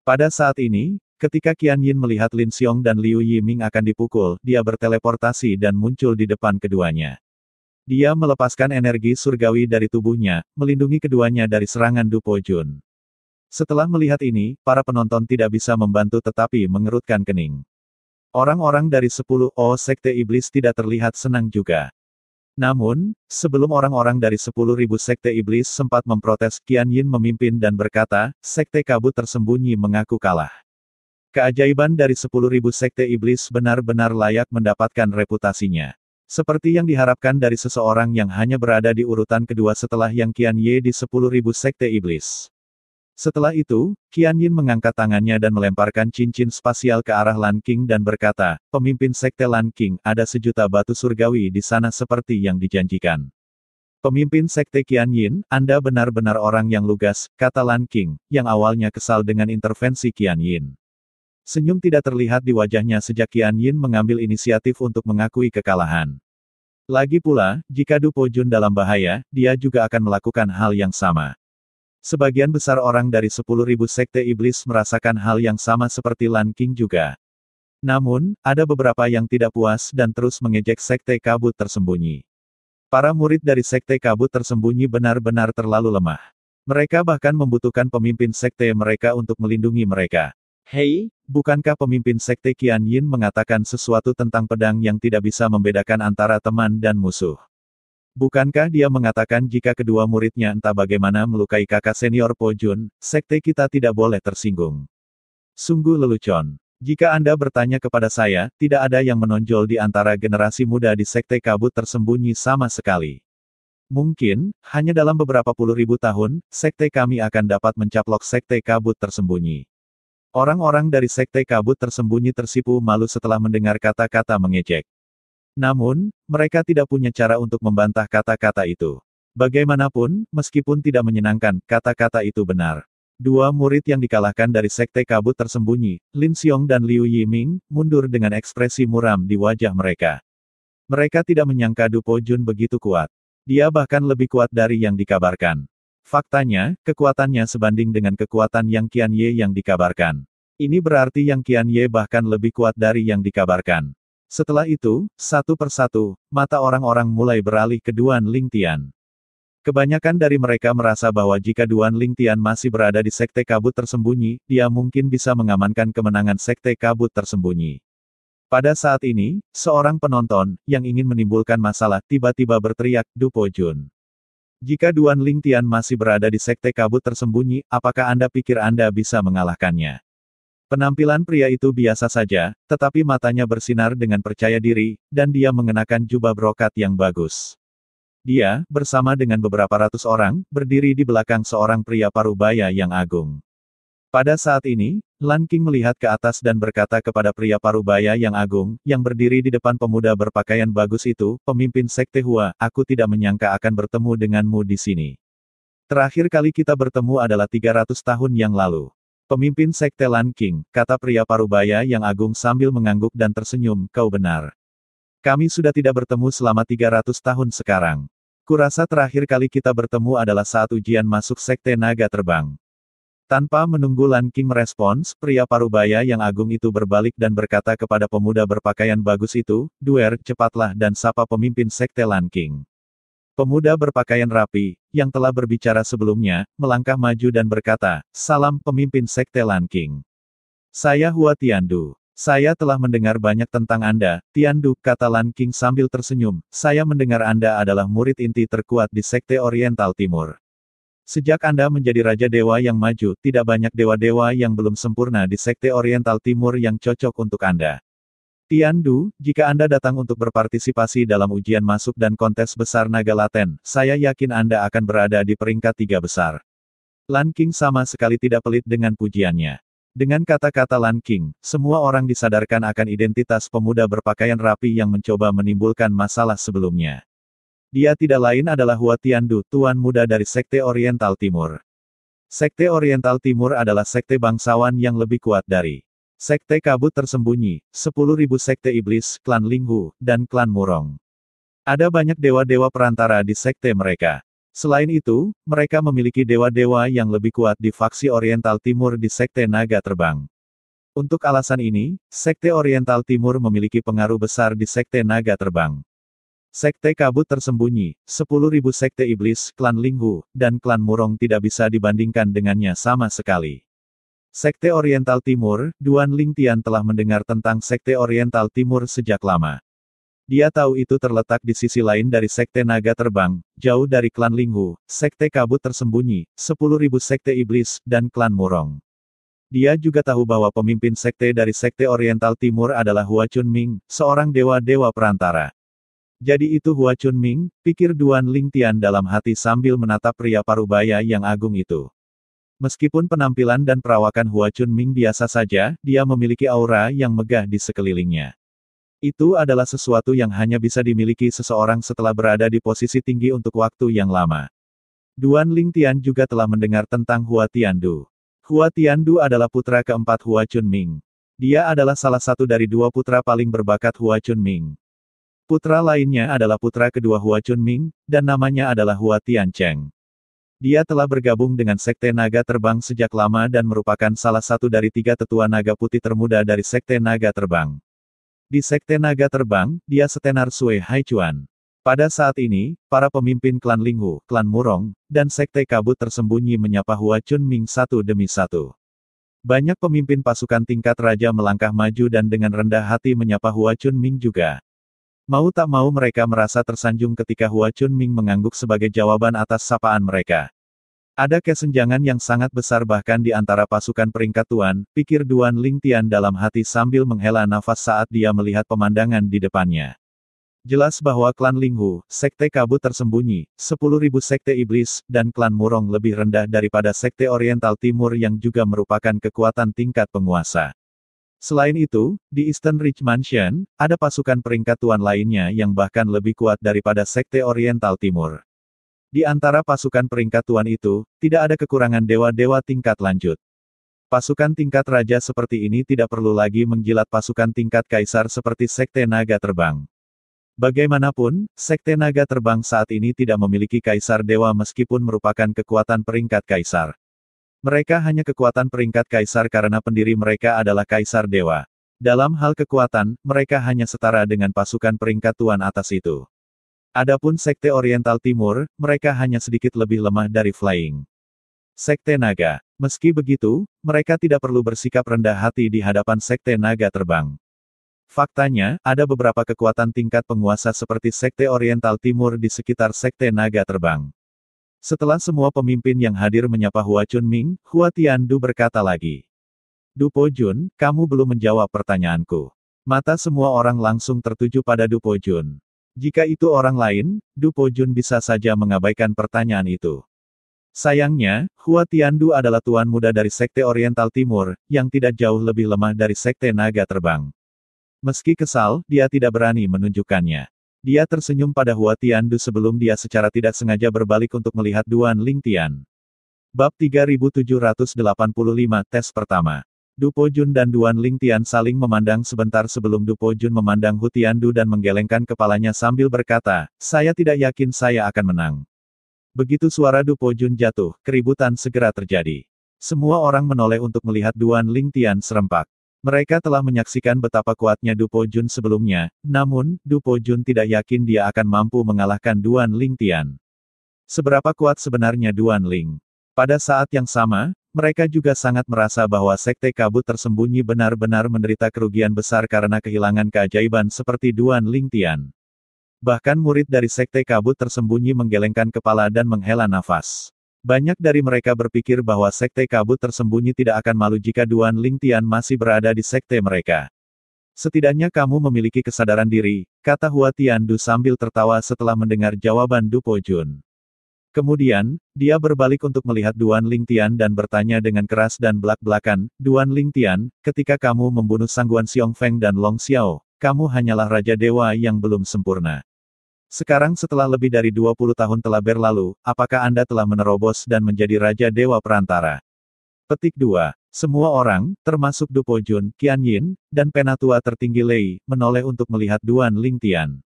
Pada saat ini, ketika Qian Yin melihat Lin Xiong dan Liu Yiming akan dipukul, dia berteleportasi dan muncul di depan keduanya. Dia melepaskan energi surgawi dari tubuhnya, melindungi keduanya dari serangan Du Pojun. Setelah melihat ini, para penonton tidak bisa membantu tetapi mengerutkan kening. Orang-orang dari 10 Sekte Iblis tidak terlihat senang juga. Namun, sebelum orang-orang dari 10.000 Sekte Iblis sempat memprotes, Qian Yin memimpin dan berkata, Sekte Kabut Tersembunyi mengaku kalah. Keajaiban dari 10.000 Sekte Iblis benar-benar layak mendapatkan reputasinya. Seperti yang diharapkan dari seseorang yang hanya berada di urutan kedua setelah Yang Qian Ye di 10.000 Sekte Iblis. Setelah itu, Qian Yin mengangkat tangannya dan melemparkan cincin spasial ke arah Lan Qing dan berkata, pemimpin Sekte Lan Qing, ada sejuta batu surgawi di sana seperti yang dijanjikan. Pemimpin Sekte Qian Yin, Anda benar-benar orang yang lugas, kata Lan Qing, yang awalnya kesal dengan intervensi Qian Yin. Senyum tidak terlihat di wajahnya sejak Qian Yin mengambil inisiatif untuk mengakui kekalahan. Lagi pula, jika Du Pojun dalam bahaya, dia juga akan melakukan hal yang sama. Sebagian besar orang dari 10.000 Sekte Iblis merasakan hal yang sama seperti Lan Qing juga. Namun, ada beberapa yang tidak puas dan terus mengejek Sekte Kabut Tersembunyi. Para murid dari Sekte Kabut Tersembunyi benar-benar terlalu lemah. Mereka bahkan membutuhkan pemimpin sekte mereka untuk melindungi mereka. Hei, bukankah pemimpin Sekte Qian Yin mengatakan sesuatu tentang pedang yang tidak bisa membedakan antara teman dan musuh? Bukankah dia mengatakan jika kedua muridnya entah bagaimana melukai kakak senior Pojun, sekte kita tidak boleh tersinggung? Sungguh lelucon. Jika Anda bertanya kepada saya, tidak ada yang menonjol di antara generasi muda di Sekte Kabut Tersembunyi sama sekali. Mungkin, hanya dalam beberapa puluh ribu tahun, sekte kami akan dapat mencaplok Sekte Kabut Tersembunyi. Orang-orang dari Sekte Kabut Tersembunyi tersipu malu setelah mendengar kata-kata mengejek. Namun, mereka tidak punya cara untuk membantah kata-kata itu. Bagaimanapun, meskipun tidak menyenangkan, kata-kata itu benar. Dua murid yang dikalahkan dari Sekte Kabut Tersembunyi, Lin Xiong dan Liu Yiming, mundur dengan ekspresi muram di wajah mereka. Mereka tidak menyangka Du Pojun begitu kuat. Dia bahkan lebih kuat dari yang dikabarkan. Faktanya, kekuatannya sebanding dengan kekuatan Yang Qian Ye yang dikabarkan. Ini berarti Yang Qian Ye bahkan lebih kuat dari yang dikabarkan. Setelah itu, satu persatu, mata orang-orang mulai beralih ke Duan Lingtian. Kebanyakan dari mereka merasa bahwa jika Duan Lingtian masih berada di Sekte Kabut Tersembunyi, dia mungkin bisa mengamankan kemenangan Sekte Kabut Tersembunyi. Pada saat ini, seorang penonton, yang ingin menimbulkan masalah, tiba-tiba berteriak, Du Pojun. Jika Duan Lingtian masih berada di Sekte Kabut Tersembunyi, apakah Anda pikir Anda bisa mengalahkannya? Penampilan pria itu biasa saja, tetapi matanya bersinar dengan percaya diri, dan dia mengenakan jubah brokat yang bagus. Dia, bersama dengan beberapa ratus orang, berdiri di belakang seorang pria parubaya yang agung. Pada saat ini, Lan Qing melihat ke atas dan berkata kepada pria parubaya yang agung, yang berdiri di depan pemuda berpakaian bagus itu, pemimpin Sekte Hua, aku tidak menyangka akan bertemu denganmu di sini. Terakhir kali kita bertemu adalah 300 tahun yang lalu. Pemimpin Sekte Lan Qing, kata pria parubaya yang agung sambil mengangguk dan tersenyum, kau benar. Kami sudah tidak bertemu selama 300 tahun sekarang. Kurasa terakhir kali kita bertemu adalah saat ujian masuk Sekte Naga Terbang. Tanpa menunggu Lan Qing merespons, pria parubaya yang agung itu berbalik dan berkata kepada pemuda berpakaian bagus itu, Duer, cepatlah dan sapa pemimpin Sekte Lan Qing. Pemuda berpakaian rapi, yang telah berbicara sebelumnya, melangkah maju dan berkata, salam pemimpin Sekte Lan Qing. Saya Hua Tiandu. Saya telah mendengar banyak tentang Anda, Tiandu, kata Lan Qing sambil tersenyum, saya mendengar Anda adalah murid inti terkuat di Sekte Oriental Timur. Sejak Anda menjadi Raja Dewa yang maju, tidak banyak dewa-dewa yang belum sempurna di Sekte Oriental Timur yang cocok untuk Anda. Tiandu, jika Anda datang untuk berpartisipasi dalam ujian masuk dan kontes besar naga laten, saya yakin Anda akan berada di peringkat 3 besar. Lan King sama sekali tidak pelit dengan pujiannya. Dengan kata-kata Lan King, semua orang disadarkan akan identitas pemuda berpakaian rapi yang mencoba menimbulkan masalah sebelumnya. Dia tidak lain adalah Hua Tiandu, tuan muda dari Sekte Oriental Timur. Sekte Oriental Timur adalah sekte bangsawan yang lebih kuat dari Sekte Kabut Tersembunyi, 10.000 Sekte Iblis, Klan Linghu, dan Klan Murong. Ada banyak dewa-dewa perantara di sekte mereka. Selain itu, mereka memiliki dewa-dewa yang lebih kuat di faksi Oriental Timur di Sekte Naga Terbang. Untuk alasan ini, Sekte Oriental Timur memiliki pengaruh besar di Sekte Naga Terbang. Sekte Kabut Tersembunyi, 10.000 Sekte Iblis, Klan Linghu, dan Klan Murong tidak bisa dibandingkan dengannya sama sekali. Sekte Oriental Timur, Duan Lingtian telah mendengar tentang Sekte Oriental Timur sejak lama. Dia tahu itu terletak di sisi lain dari Sekte Naga Terbang, jauh dari Klan Linghu, Sekte Kabut Tersembunyi, 10.000 Sekte Iblis, dan Klan Murong. Dia juga tahu bahwa pemimpin sekte dari Sekte Oriental Timur adalah Hua Chunming, seorang dewa-dewa perantara. Jadi itu Hua Chunming, pikir Duan Lingtian dalam hati sambil menatap pria parubaya yang agung itu. Meskipun penampilan dan perawakan Hua Chunming biasa saja, dia memiliki aura yang megah di sekelilingnya. Itu adalah sesuatu yang hanya bisa dimiliki seseorang setelah berada di posisi tinggi untuk waktu yang lama. Duan Lingtian juga telah mendengar tentang Hua Tiandu. Hua Tiandu adalah putra keempat Hua Chunming. Dia adalah salah satu dari dua putra paling berbakat Hua Chunming. Putra lainnya adalah putra kedua Hua Chunming, dan namanya adalah Hua Tiancheng. Dia telah bergabung dengan Sekte Naga Terbang sejak lama dan merupakan salah satu dari 3 tetua naga putih termuda dari Sekte Naga Terbang. Di Sekte Naga Terbang, dia setenar Sui Haichuan. Pada saat ini, para pemimpin Klan Linghu, Klan Murong, dan Sekte Kabut Tersembunyi menyapa Hua Chunming satu demi satu. Banyak pemimpin pasukan tingkat raja melangkah maju dan dengan rendah hati menyapa Hua Chunming juga. Mau tak mau mereka merasa tersanjung ketika Hua Chunming mengangguk sebagai jawaban atas sapaan mereka. Ada kesenjangan yang sangat besar bahkan di antara pasukan peringkat tuan, pikir Duan Lingtian dalam hati sambil menghela nafas saat dia melihat pemandangan di depannya. Jelas bahwa Klan Linghu, Sekte Kabut Tersembunyi, 10.000 Sekte Iblis, dan Klan Murong lebih rendah daripada Sekte Oriental Timur yang juga merupakan kekuatan tingkat penguasa. Selain itu, di Eastern Ridge Mansion, ada pasukan peringkat tuan lainnya yang bahkan lebih kuat daripada Sekte Oriental Timur. Di antara pasukan peringkat tuan itu, tidak ada kekurangan dewa-dewa tingkat lanjut. Pasukan tingkat raja seperti ini tidak perlu lagi menjilat pasukan tingkat kaisar seperti Sekte Naga Terbang. Bagaimanapun, Sekte Naga Terbang saat ini tidak memiliki kaisar dewa meskipun merupakan kekuatan peringkat kaisar. Mereka hanya kekuatan peringkat kaisar karena pendiri mereka adalah kaisar dewa. Dalam hal kekuatan, mereka hanya setara dengan pasukan peringkat tuan atas itu. Adapun Sekte Oriental Timur, mereka hanya sedikit lebih lemah dari Flying Sekte Naga. Meski begitu, mereka tidak perlu bersikap rendah hati di hadapan Sekte Naga Terbang. Faktanya, ada beberapa kekuatan tingkat penguasa seperti Sekte Oriental Timur di sekitar Sekte Naga Terbang. Setelah semua pemimpin yang hadir menyapa Hua Chunming, Hua Tiandu berkata lagi. Du Pojun, kamu belum menjawab pertanyaanku. Mata semua orang langsung tertuju pada Du Pojun. Jika itu orang lain, Du Pojun bisa saja mengabaikan pertanyaan itu. Sayangnya, Hua Tiandu adalah tuan muda dari Sekte Oriental Timur, yang tidak jauh lebih lemah dari Sekte Naga Terbang. Meski kesal, dia tidak berani menunjukkannya. Dia tersenyum pada Hua Tiandu sebelum dia secara tidak sengaja berbalik untuk melihat Duan Lingtian. Bab 3785 Tes Pertama. Du Pojun dan Duan Lingtian saling memandang sebentar sebelum Du Pojun memandang Hua Tiandu dan menggelengkan kepalanya sambil berkata, saya tidak yakin saya akan menang. Begitu suara Du Pojun jatuh, keributan segera terjadi. Semua orang menoleh untuk melihat Duan Lingtian serempak. Mereka telah menyaksikan betapa kuatnya Du Pojun sebelumnya, namun, Du Pojun tidak yakin dia akan mampu mengalahkan Duan Lingtian. Seberapa kuat sebenarnya Duan Ling? Pada saat yang sama, mereka juga sangat merasa bahwa Sekte Kabut Tersembunyi benar-benar menderita kerugian besar karena kehilangan keajaiban seperti Duan Lingtian. Bahkan murid dari Sekte Kabut Tersembunyi menggelengkan kepala dan menghela nafas. Banyak dari mereka berpikir bahwa Sekte Kabut Tersembunyi tidak akan malu jika Duan Lingtian masih berada di sekte mereka. Setidaknya kamu memiliki kesadaran diri, kata Hua Tiandu sambil tertawa setelah mendengar jawaban Du Pojun. Kemudian, dia berbalik untuk melihat Duan Lingtian dan bertanya dengan keras dan belak-belakan, Duan Lingtian, ketika kamu membunuh Sangguan Xiongfeng dan Long Xiao, kamu hanyalah Raja Dewa yang belum sempurna. Sekarang setelah lebih dari 20 tahun telah berlalu, apakah Anda telah menerobos dan menjadi Raja Dewa Perantara? Petik 2. Semua orang, termasuk Du Pojun, Qian Yin, dan penatua tertinggi Lei, menoleh untuk melihat Duan Lingtian.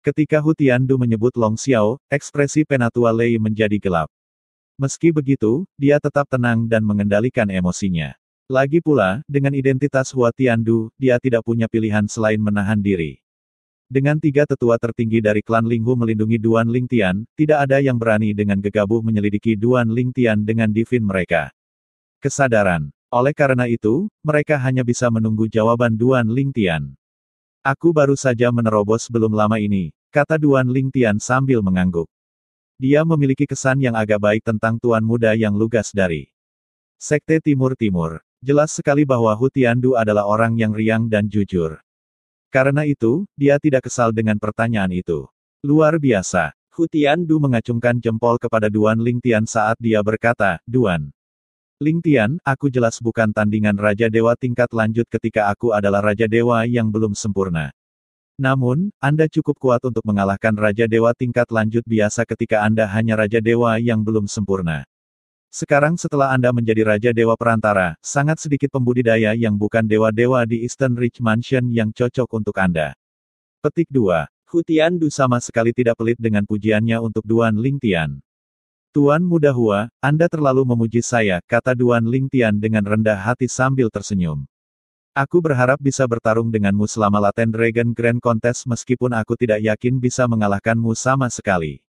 Ketika Hu Tiandu menyebut Long Xiao, ekspresi penatua Lei menjadi gelap. Meski begitu, dia tetap tenang dan mengendalikan emosinya. Lagi pula, dengan identitas Hua Tiandu, dia tidak punya pilihan selain menahan diri. Dengan 3 tetua tertinggi dari klan Linghu melindungi Duan Lingtian, tidak ada yang berani dengan gegabah menyelidiki Duan Lingtian dengan divin mereka. Kesadaran. Oleh karena itu, mereka hanya bisa menunggu jawaban Duan Lingtian. Aku baru saja menerobos belum lama ini, kata Duan Lingtian sambil mengangguk. Dia memiliki kesan yang agak baik tentang tuan muda yang lugas dari Sekte Timur-Timur. Jelas sekali bahwa Hu Tiandu adalah orang yang riang dan jujur. Karena itu, dia tidak kesal dengan pertanyaan itu. Luar biasa. Hu Tiandu mengacungkan jempol kepada Duan Lingtian saat dia berkata, Duan Lingtian, aku jelas bukan tandingan Raja Dewa tingkat lanjut ketika aku adalah Raja Dewa yang belum sempurna. Namun, Anda cukup kuat untuk mengalahkan Raja Dewa tingkat lanjut biasa ketika Anda hanya Raja Dewa yang belum sempurna. Sekarang setelah Anda menjadi Raja Dewa Perantara, sangat sedikit pembudidaya yang bukan dewa-dewa di Eastern Ridge Mansion yang cocok untuk Anda. Petik 2. Hu Tiandu sama sekali tidak pelit dengan pujiannya untuk Duan Lingtian. Tuan Muda Hua, Anda terlalu memuji saya, kata Duan Lingtian dengan rendah hati sambil tersenyum. Aku berharap bisa bertarung denganmu selama Latin Dragon Grand Contest meskipun aku tidak yakin bisa mengalahkanmu sama sekali.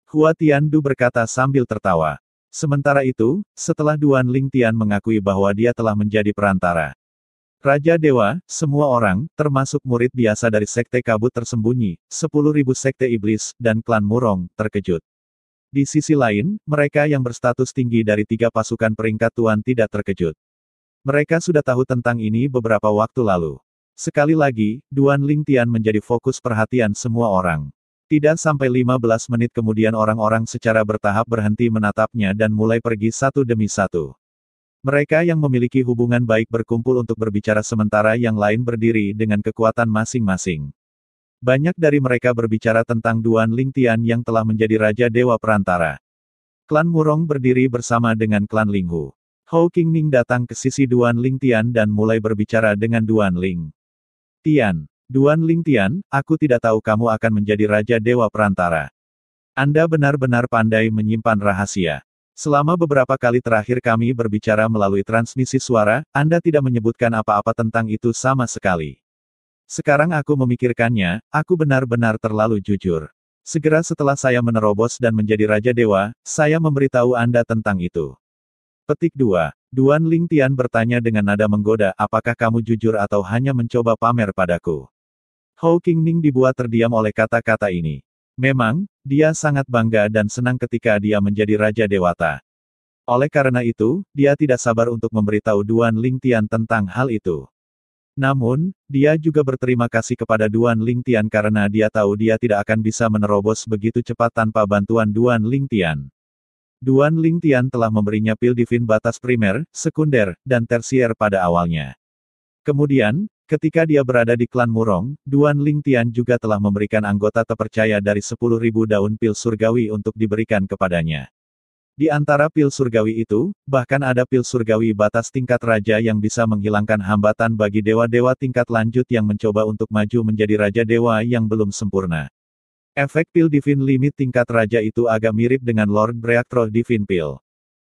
Hua Tiandu berkata sambil tertawa. Sementara itu, setelah Duan Lingtian mengakui bahwa dia telah menjadi perantara Raja Dewa, semua orang, termasuk murid biasa dari Sekte Kabut Tersembunyi, 10.000 Sekte Iblis, dan klan Murong, terkejut. Di sisi lain, mereka yang berstatus tinggi dari 3 pasukan peringkat tuan tidak terkejut. Mereka sudah tahu tentang ini beberapa waktu lalu. Sekali lagi, Duan Lingtian menjadi fokus perhatian semua orang. Tidak sampai 15 menit kemudian orang-orang secara bertahap berhenti menatapnya dan mulai pergi satu demi satu. Mereka yang memiliki hubungan baik berkumpul untuk berbicara sementara yang lain berdiri dengan kekuatan masing-masing. Banyak dari mereka berbicara tentang Duan Lingtian yang telah menjadi Raja Dewa Perantara. Klan Murong berdiri bersama dengan klan Linghu. Hou Qingning datang ke sisi Duan Lingtian dan mulai berbicara dengan Duan Ling. Tian, Duan Lingtian, aku tidak tahu kamu akan menjadi Raja Dewa Perantara. Anda benar-benar pandai menyimpan rahasia. Selama beberapa kali terakhir kami berbicara melalui transmisi suara, Anda tidak menyebutkan apa-apa tentang itu sama sekali. Sekarang aku memikirkannya, aku benar-benar terlalu jujur. Segera setelah saya menerobos dan menjadi Raja Dewa, saya memberitahu Anda tentang itu. Petik 2. Duan Lingtian bertanya dengan nada menggoda, apakah kamu jujur atau hanya mencoba pamer padaku? Hou Qingning dibuat terdiam oleh kata-kata ini. Memang, dia sangat bangga dan senang ketika dia menjadi Raja Dewata. Oleh karena itu, dia tidak sabar untuk memberitahu Duan Lingtian tentang hal itu. Namun, dia juga berterima kasih kepada Duan Lingtian karena dia tahu dia tidak akan bisa menerobos begitu cepat tanpa bantuan Duan Lingtian. Duan Lingtian telah memberinya pil divin batas primer, sekunder, dan tersier pada awalnya. Kemudian, ketika dia berada di klan Murong, Duan Lingtian juga telah memberikan anggota terpercaya dari 10.000 daun pil surgawi untuk diberikan kepadanya. Di antara pil surgawi itu, bahkan ada pil surgawi batas tingkat raja yang bisa menghilangkan hambatan bagi dewa-dewa tingkat lanjut yang mencoba untuk maju menjadi Raja Dewa yang belum sempurna. Efek pil Divine Limit tingkat raja itu agak mirip dengan Lord Breakthrough Divine Pill.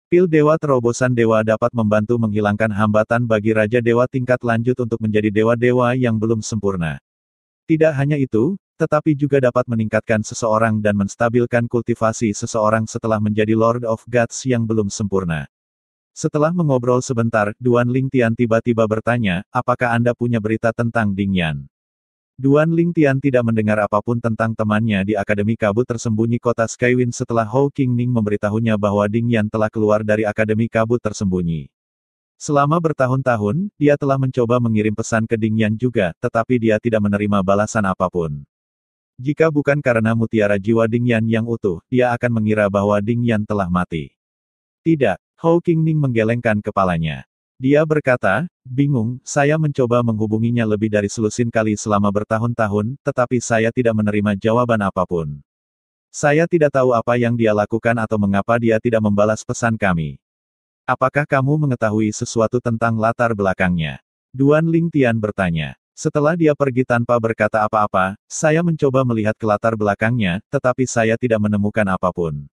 Pil Dewa Terobosan Dewa dapat membantu menghilangkan hambatan bagi Raja Dewa tingkat lanjut untuk menjadi dewa-dewa yang belum sempurna. Tidak hanya itu, tetapi juga dapat meningkatkan seseorang dan menstabilkan kultivasi seseorang setelah menjadi Lord of Gods yang belum sempurna. Setelah mengobrol sebentar, Duan Lingtian tiba-tiba bertanya, apakah Anda punya berita tentang Ding Yan? Duan Lingtian tidak mendengar apapun tentang temannya di Akademi Kabut Tersembunyi Kota Skywind setelah Hou Qingning memberitahunya bahwa Ding Yan telah keluar dari Akademi Kabut Tersembunyi. Selama bertahun-tahun, dia telah mencoba mengirim pesan ke Ding Yan juga, tetapi dia tidak menerima balasan apapun. Jika bukan karena mutiara jiwa Ding Yan yang utuh, dia akan mengira bahwa Ding Yan telah mati. Tidak, Hou Qingning menggelengkan kepalanya. Dia berkata, bingung, saya mencoba menghubunginya lebih dari selusin kali selama bertahun-tahun, tetapi saya tidak menerima jawaban apapun. Saya tidak tahu apa yang dia lakukan atau mengapa dia tidak membalas pesan kami. Apakah kamu mengetahui sesuatu tentang latar belakangnya? Duan Lingtian bertanya. Setelah dia pergi tanpa berkata apa-apa, saya mencoba melihat ke latar belakangnya, tetapi saya tidak menemukan apapun.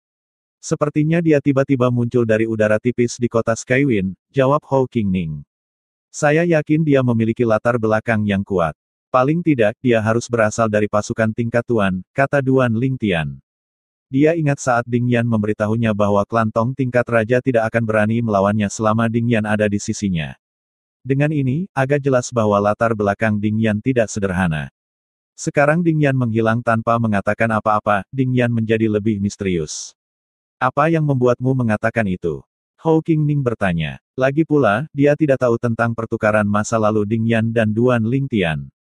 Sepertinya dia tiba-tiba muncul dari udara tipis di kota Skywind, jawab Hou Qingning. Saya yakin dia memiliki latar belakang yang kuat. Paling tidak, dia harus berasal dari pasukan tingkat tuan, kata Duan Lingtian. Dia ingat saat Ding Yan memberitahunya bahwa klan Tong tingkat raja tidak akan berani melawannya selama Ding Yan ada di sisinya. Dengan ini, agak jelas bahwa latar belakang Ding Yan tidak sederhana. Sekarang Ding Yan menghilang tanpa mengatakan apa-apa, Ding Yan menjadi lebih misterius. Apa yang membuatmu mengatakan itu? Hou Qingning bertanya. Lagi pula, dia tidak tahu tentang pertukaran masa lalu Ding Yan dan Duan Lingtian.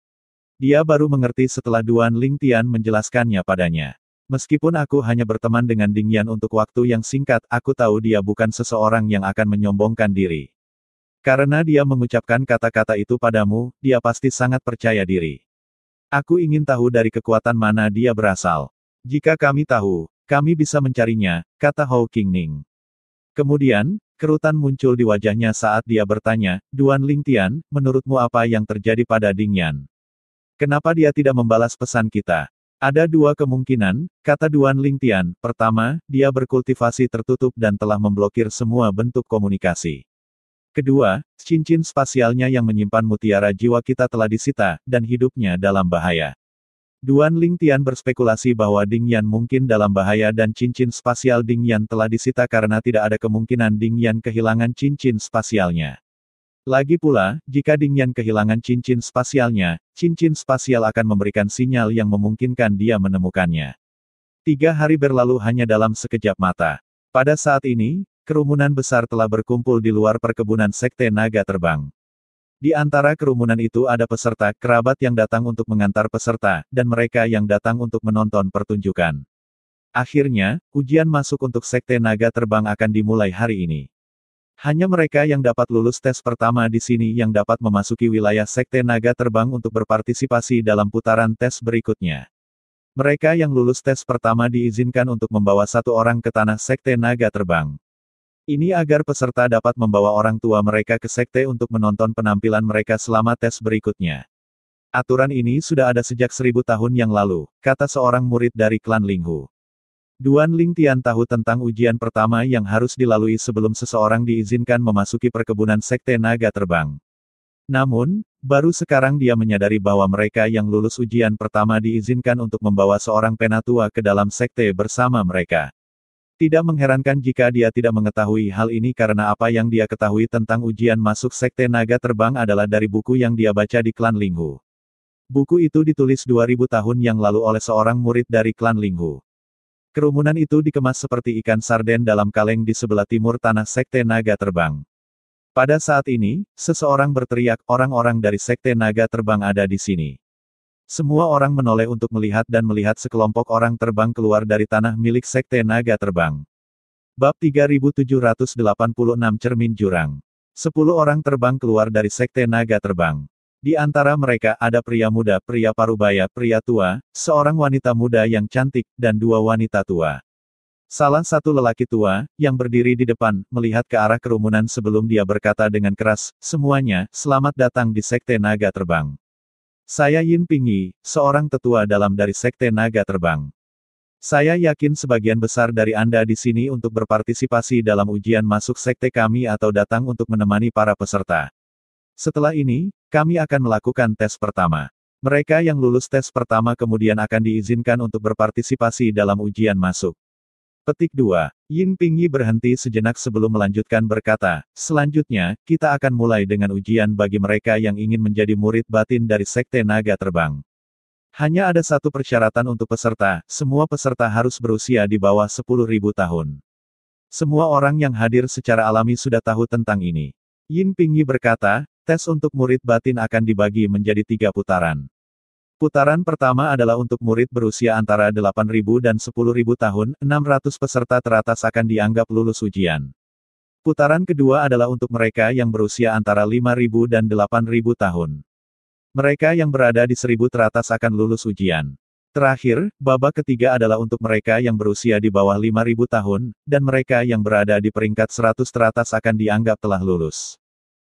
Dia baru mengerti setelah Duan Lingtian menjelaskannya padanya. Meskipun aku hanya berteman dengan Ding Yan untuk waktu yang singkat, aku tahu dia bukan seseorang yang akan menyombongkan diri. Karena dia mengucapkan kata-kata itu padamu, dia pasti sangat percaya diri. Aku ingin tahu dari kekuatan mana dia berasal. Jika kami tahu, kami bisa mencarinya, kata Hou Qingning. Kemudian, kerutan muncul di wajahnya saat dia bertanya, Duan Lingtian, menurutmu apa yang terjadi pada Ding Yan? Kenapa dia tidak membalas pesan kita? Ada dua kemungkinan, kata Duan Lingtian. Pertama, dia berkultivasi tertutup dan telah memblokir semua bentuk komunikasi. Kedua, cincin spasialnya yang menyimpan mutiara jiwa kita telah disita, dan hidupnya dalam bahaya. Duan Lingtian berspekulasi bahwa Ding Yan mungkin dalam bahaya dan cincin spasial Ding Yan telah disita karena tidak ada kemungkinan Ding Yan kehilangan cincin spasialnya. Lagi pula, jika Ding Yan kehilangan cincin spasialnya, cincin spasial akan memberikan sinyal yang memungkinkan dia menemukannya. 3 hari berlalu hanya dalam sekejap mata. Pada saat ini, kerumunan besar telah berkumpul di luar perkebunan Sekte Naga Terbang. Di antara kerumunan itu ada peserta, kerabat yang datang untuk mengantar peserta, dan mereka yang datang untuk menonton pertunjukan. Akhirnya, ujian masuk untuk Sekte Naga Terbang akan dimulai hari ini. Hanya mereka yang dapat lulus tes pertama di sini yang dapat memasuki wilayah Sekte Naga Terbang untuk berpartisipasi dalam putaran tes berikutnya. Mereka yang lulus tes pertama diizinkan untuk membawa 1 orang ke tanah Sekte Naga Terbang. Ini agar peserta dapat membawa orang tua mereka ke sekte untuk menonton penampilan mereka selama tes berikutnya. Aturan ini sudah ada sejak 1000 tahun yang lalu, kata seorang murid dari klan Linghu. Duan Lingtian tahu tentang ujian pertama yang harus dilalui sebelum seseorang diizinkan memasuki perkebunan Sekte Naga Terbang. Namun, baru sekarang dia menyadari bahwa mereka yang lulus ujian pertama diizinkan untuk membawa seorang penatua ke dalam sekte bersama mereka. Tidak mengherankan jika dia tidak mengetahui hal ini karena apa yang dia ketahui tentang ujian masuk Sekte Naga Terbang adalah dari buku yang dia baca di klan Linghu. Buku itu ditulis 2000 tahun yang lalu oleh seorang murid dari klan Linghu. Kerumunan itu dikemas seperti ikan sarden dalam kaleng di sebelah timur tanah Sekte Naga Terbang. Pada saat ini, seseorang berteriak, orang-orang dari Sekte Naga Terbang ada di sini. Semua orang menoleh untuk melihat dan melihat sekelompok orang terbang keluar dari tanah milik Sekte Naga Terbang. Bab 3786 Cermin Jurang. 10 orang terbang keluar dari Sekte Naga Terbang. Di antara mereka ada pria muda, pria parubaya, pria tua, seorang wanita muda yang cantik, dan 2 wanita tua. Salah satu lelaki tua, yang berdiri di depan, melihat ke arah kerumunan sebelum dia berkata dengan keras, semuanya, selamat datang di Sekte Naga Terbang. Saya Yin Pingyi, seorang tetua dalam dari Sekte Naga Terbang. Saya yakin sebagian besar dari Anda di sini untuk berpartisipasi dalam ujian masuk sekte kami atau datang untuk menemani para peserta. Setelah ini, kami akan melakukan tes pertama. Mereka yang lulus tes pertama kemudian akan diizinkan untuk berpartisipasi dalam ujian masuk. Petik 2. Yin Pingyi berhenti sejenak sebelum melanjutkan berkata, selanjutnya, kita akan mulai dengan ujian bagi mereka yang ingin menjadi murid batin dari Sekte Naga Terbang. Hanya ada satu persyaratan untuk peserta, semua peserta harus berusia di bawah 10.000 tahun. Semua orang yang hadir secara alami sudah tahu tentang ini. Yin Pingyi berkata, tes untuk murid batin akan dibagi menjadi 3 putaran. Putaran pertama adalah untuk murid berusia antara 8.000 dan 10.000 tahun, 600 peserta teratas akan dianggap lulus ujian. Putaran kedua adalah untuk mereka yang berusia antara 5.000 dan 8.000 tahun. Mereka yang berada di 1.000 teratas akan lulus ujian. Terakhir, babak ketiga adalah untuk mereka yang berusia di bawah 5.000 tahun, dan mereka yang berada di peringkat 100 teratas akan dianggap telah lulus.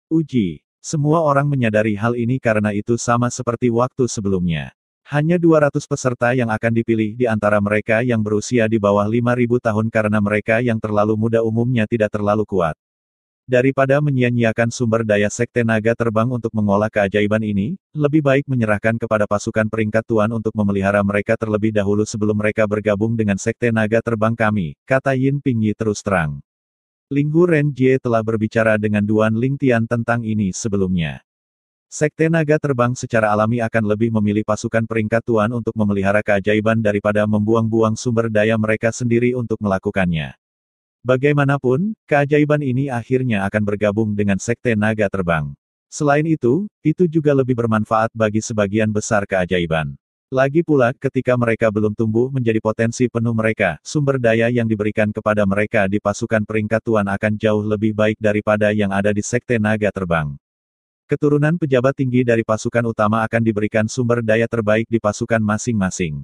Uji. Semua orang menyadari hal ini karena itu sama seperti waktu sebelumnya. Hanya 200 peserta yang akan dipilih di antara mereka yang berusia di bawah 5.000 tahun karena mereka yang terlalu muda umumnya tidak terlalu kuat. Daripada menyia-nyiakan sumber daya Sekte Naga Terbang untuk mengolah keajaiban ini, lebih baik menyerahkan kepada pasukan peringkat tuan untuk memelihara mereka terlebih dahulu sebelum mereka bergabung dengan Sekte Naga Terbang kami, kata Yin Pingyi terus terang. Linghu Renjie telah berbicara dengan Duan Lingtian tentang ini sebelumnya. Sekte Naga Terbang secara alami akan lebih memilih pasukan peringkat tuan untuk memelihara keajaiban daripada membuang-buang sumber daya mereka sendiri untuk melakukannya. Bagaimanapun, keajaiban ini akhirnya akan bergabung dengan Sekte Naga Terbang. Selain itu juga lebih bermanfaat bagi sebagian besar keajaiban. Lagi pula, ketika mereka belum tumbuh menjadi potensi penuh mereka, sumber daya yang diberikan kepada mereka di pasukan peringkat tuan akan jauh lebih baik daripada yang ada di Sekte Naga Terbang. Keturunan pejabat tinggi dari pasukan utama akan diberikan sumber daya terbaik di pasukan masing-masing.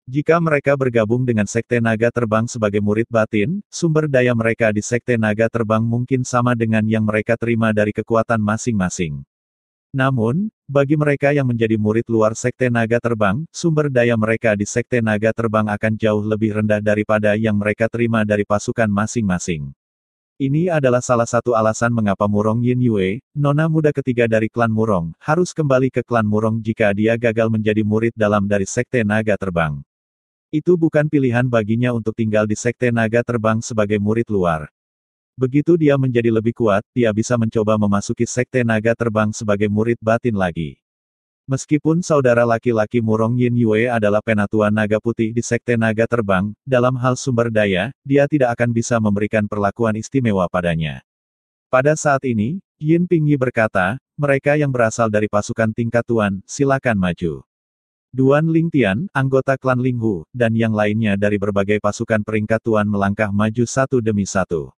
Jika mereka bergabung dengan Sekte Naga Terbang sebagai murid batin, sumber daya mereka di Sekte Naga Terbang mungkin sama dengan yang mereka terima dari kekuatan masing-masing. Namun, bagi mereka yang menjadi murid luar Sekte Naga Terbang, sumber daya mereka di Sekte Naga Terbang akan jauh lebih rendah daripada yang mereka terima dari pasukan masing-masing. Ini adalah salah satu alasan mengapa Murong Yin Yue, nona muda ketiga dari klan Murong, harus kembali ke klan Murong jika dia gagal menjadi murid dalam dari Sekte Naga Terbang. Itu bukan pilihan baginya untuk tinggal di Sekte Naga Terbang sebagai murid luar. Begitu dia menjadi lebih kuat, dia bisa mencoba memasuki Sekte Naga Terbang sebagai murid batin lagi. Meskipun saudara laki-laki Murong Yin Yue adalah penatua naga putih di Sekte Naga Terbang, dalam hal sumber daya, dia tidak akan bisa memberikan perlakuan istimewa padanya. Pada saat ini, Yin Pingyi berkata, mereka yang berasal dari pasukan tingkat tuan, silakan maju. Duan Lingtian, anggota klan Linghu, dan yang lainnya dari berbagai pasukan peringkat tuan melangkah maju satu demi satu.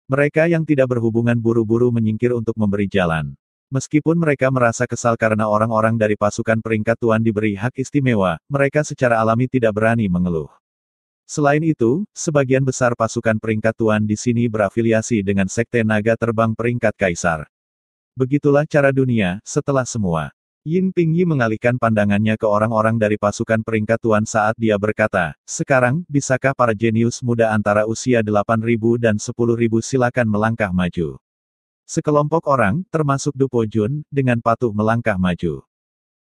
Mereka yang tidak berhubungan buru-buru menyingkir untuk memberi jalan. Meskipun mereka merasa kesal karena orang-orang dari pasukan peringkat tuan diberi hak istimewa, mereka secara alami tidak berani mengeluh. Selain itu, sebagian besar pasukan peringkat tuan di sini berafiliasi dengan Sekte Naga Terbang peringkat Kaisar. Begitulah cara dunia, setelah semua. Yin Pingyi mengalihkan pandangannya ke orang-orang dari pasukan peringkat tuan saat dia berkata, sekarang, bisakah para jenius muda antara usia 8.000 dan 10.000 silakan melangkah maju. Sekelompok orang, termasuk Du Po Jun, dengan patuh melangkah maju.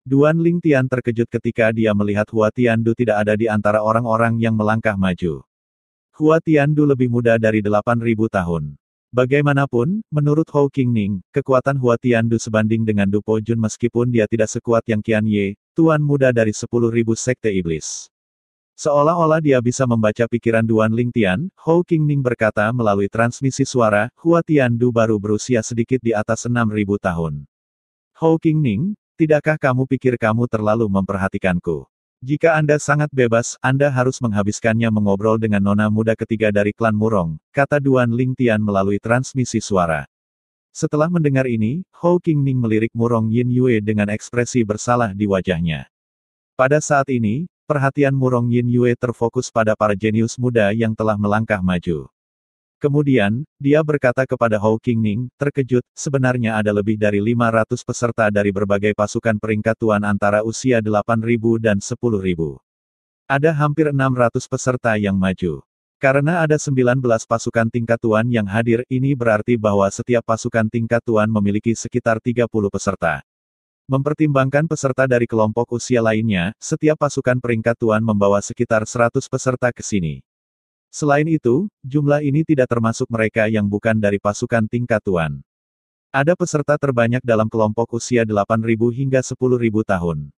Duan Lingtian terkejut ketika dia melihat Hua Tiandu tidak ada di antara orang-orang yang melangkah maju. Hua Tiandu lebih muda dari 8.000 tahun. Bagaimanapun, menurut Hou Qingning, kekuatan Hua Tiandu sebanding dengan Du Po Jun meskipun dia tidak sekuat yang Qian Ye, tuan muda dari 10.000 sekte iblis. Seolah-olah dia bisa membaca pikiran Duan Lingtian, Hou Qingning berkata melalui transmisi suara, Hua Tiandu baru berusia sedikit di atas 6.000 tahun. Hou Qingning, tidakkah kamu pikir kamu terlalu memperhatikanku? Jika Anda sangat bebas, Anda harus menghabiskannya mengobrol dengan nona muda ketiga dari klan Murong, kata Duan Lingtian melalui transmisi suara. Setelah mendengar ini, Hou Qingning melirik Murong Yin Yue dengan ekspresi bersalah di wajahnya. Pada saat ini, perhatian Murong Yin Yue terfokus pada para jenius muda yang telah melangkah maju. Kemudian, dia berkata kepada Hou Qingning, terkejut, sebenarnya ada lebih dari 500 peserta dari berbagai pasukan peringkat tuan antara usia 8.000 dan 10.000. Ada hampir 600 peserta yang maju. Karena ada 19 pasukan tingkat tuan yang hadir, ini berarti bahwa setiap pasukan tingkat tuan memiliki sekitar 30 peserta. Mempertimbangkan peserta dari kelompok usia lainnya, setiap pasukan peringkat tuan membawa sekitar 100 peserta ke sini. Selain itu, jumlah ini tidak termasuk mereka yang bukan dari pasukan tingkat tuan. Ada peserta terbanyak dalam kelompok usia 8.000 hingga 10.000 tahun.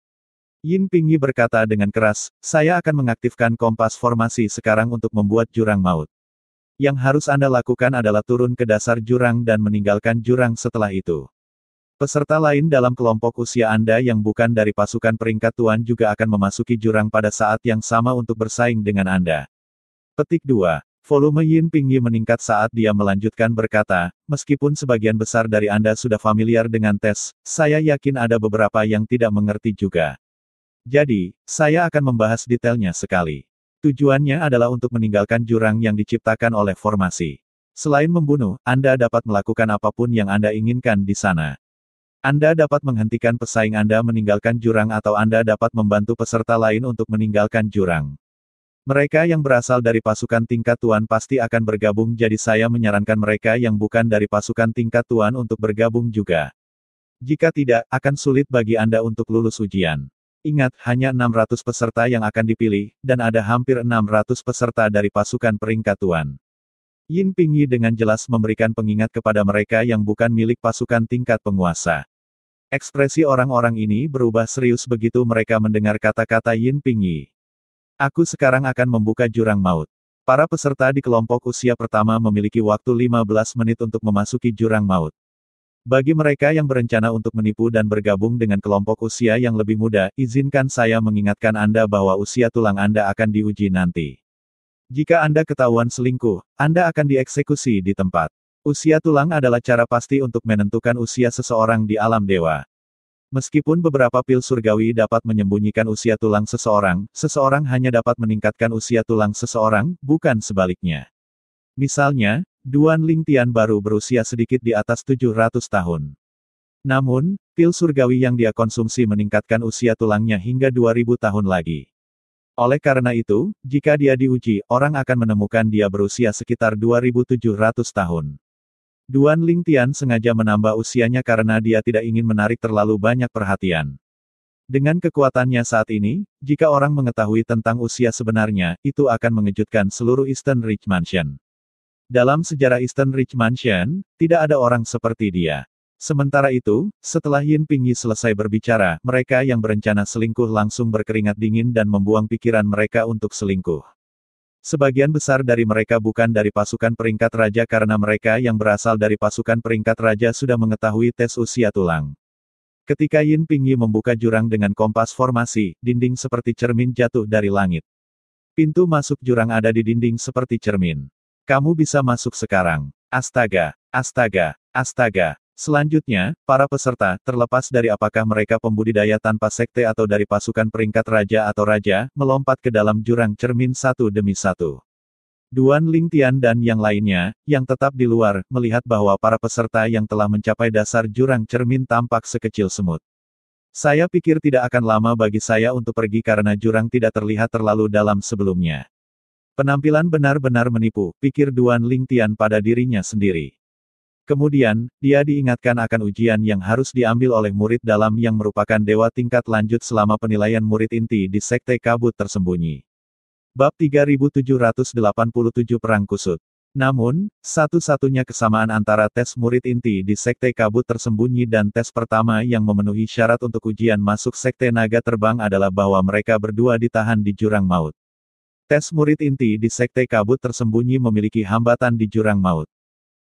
Yin Pingyi berkata dengan keras, saya akan mengaktifkan kompas formasi sekarang untuk membuat jurang maut. Yang harus Anda lakukan adalah turun ke dasar jurang dan meninggalkan jurang setelah itu. Peserta lain dalam kelompok usia Anda yang bukan dari pasukan peringkat tuan juga akan memasuki jurang pada saat yang sama untuk bersaing dengan Anda. Petik 2. Volume Yin Pingyi meningkat saat dia melanjutkan berkata, meskipun sebagian besar dari Anda sudah familiar dengan tes, saya yakin ada beberapa yang tidak mengerti juga. Jadi, saya akan membahas detailnya sekali. Tujuannya adalah untuk meninggalkan jurang yang diciptakan oleh formasi. Selain membunuh, Anda dapat melakukan apapun yang Anda inginkan di sana. Anda dapat menghentikan pesaing Anda meninggalkan jurang atau Anda dapat membantu peserta lain untuk meninggalkan jurang. Mereka yang berasal dari pasukan tingkat tuan pasti akan bergabung, jadi saya menyarankan mereka yang bukan dari pasukan tingkat tuan untuk bergabung juga. Jika tidak, akan sulit bagi Anda untuk lulus ujian. Ingat, hanya 600 peserta yang akan dipilih, dan ada hampir 600 peserta dari pasukan peringkat tuan. Yin Pingyi dengan jelas memberikan pengingat kepada mereka yang bukan milik pasukan tingkat penguasa. Ekspresi orang-orang ini berubah serius begitu mereka mendengar kata-kata Yin Pingyi. Aku sekarang akan membuka jurang maut. Para peserta di kelompok usia pertama memiliki waktu 15 menit untuk memasuki jurang maut. Bagi mereka yang berencana untuk menipu dan bergabung dengan kelompok usia yang lebih muda, izinkan saya mengingatkan Anda bahwa usia tulang Anda akan diuji nanti. Jika Anda ketahuan selingkuh, Anda akan dieksekusi di tempat. Usia tulang adalah cara pasti untuk menentukan usia seseorang di alam dewa. Meskipun beberapa pil surgawi dapat menyembunyikan usia tulang seseorang, seseorang hanya dapat meningkatkan usia tulang seseorang, bukan sebaliknya. Misalnya, Duan Lingtian baru berusia sedikit di atas 700 tahun. Namun, pil surgawi yang dia konsumsi meningkatkan usia tulangnya hingga 2000 tahun lagi. Oleh karena itu, jika dia diuji, orang akan menemukan dia berusia sekitar 2700 tahun. Duan Lingtian sengaja menambah usianya karena dia tidak ingin menarik terlalu banyak perhatian. Dengan kekuatannya saat ini, jika orang mengetahui tentang usia sebenarnya, itu akan mengejutkan seluruh Eastern Ridge Mansion. Dalam sejarah Eastern Ridge Mansion, tidak ada orang seperti dia. Sementara itu, setelah Yin Pingyi selesai berbicara, mereka yang berencana selingkuh langsung berkeringat dingin dan membuang pikiran mereka untuk selingkuh. Sebagian besar dari mereka bukan dari pasukan peringkat raja karena mereka yang berasal dari pasukan peringkat raja sudah mengetahui tes usia tulang. Ketika Yin Pingyi membuka jurang dengan kompas formasi, dinding seperti cermin jatuh dari langit. Pintu masuk jurang ada di dinding seperti cermin. Kamu bisa masuk sekarang. Astaga, astaga, astaga. Selanjutnya, para peserta, terlepas dari apakah mereka pembudidaya tanpa sekte atau dari pasukan peringkat raja atau raja, melompat ke dalam jurang cermin satu demi satu. Duan Lingtian dan yang lainnya, yang tetap di luar, melihat bahwa para peserta yang telah mencapai dasar jurang cermin tampak sekecil semut. Saya pikir tidak akan lama bagi saya untuk pergi karena jurang tidak terlihat terlalu dalam sebelumnya. Penampilan benar-benar menipu, pikir Duan Lingtian pada dirinya sendiri. Kemudian, dia diingatkan akan ujian yang harus diambil oleh murid dalam yang merupakan dewa tingkat lanjut selama penilaian murid inti di Sekte Kabut Tersembunyi. Bab 3787 Perang Kusut. Namun, satu-satunya kesamaan antara tes murid inti di Sekte Kabut Tersembunyi dan tes pertama yang memenuhi syarat untuk ujian masuk Sekte Naga Terbang adalah bahwa mereka berdua ditahan di jurang maut. Tes murid inti di Sekte Kabut Tersembunyi memiliki hambatan di jurang maut.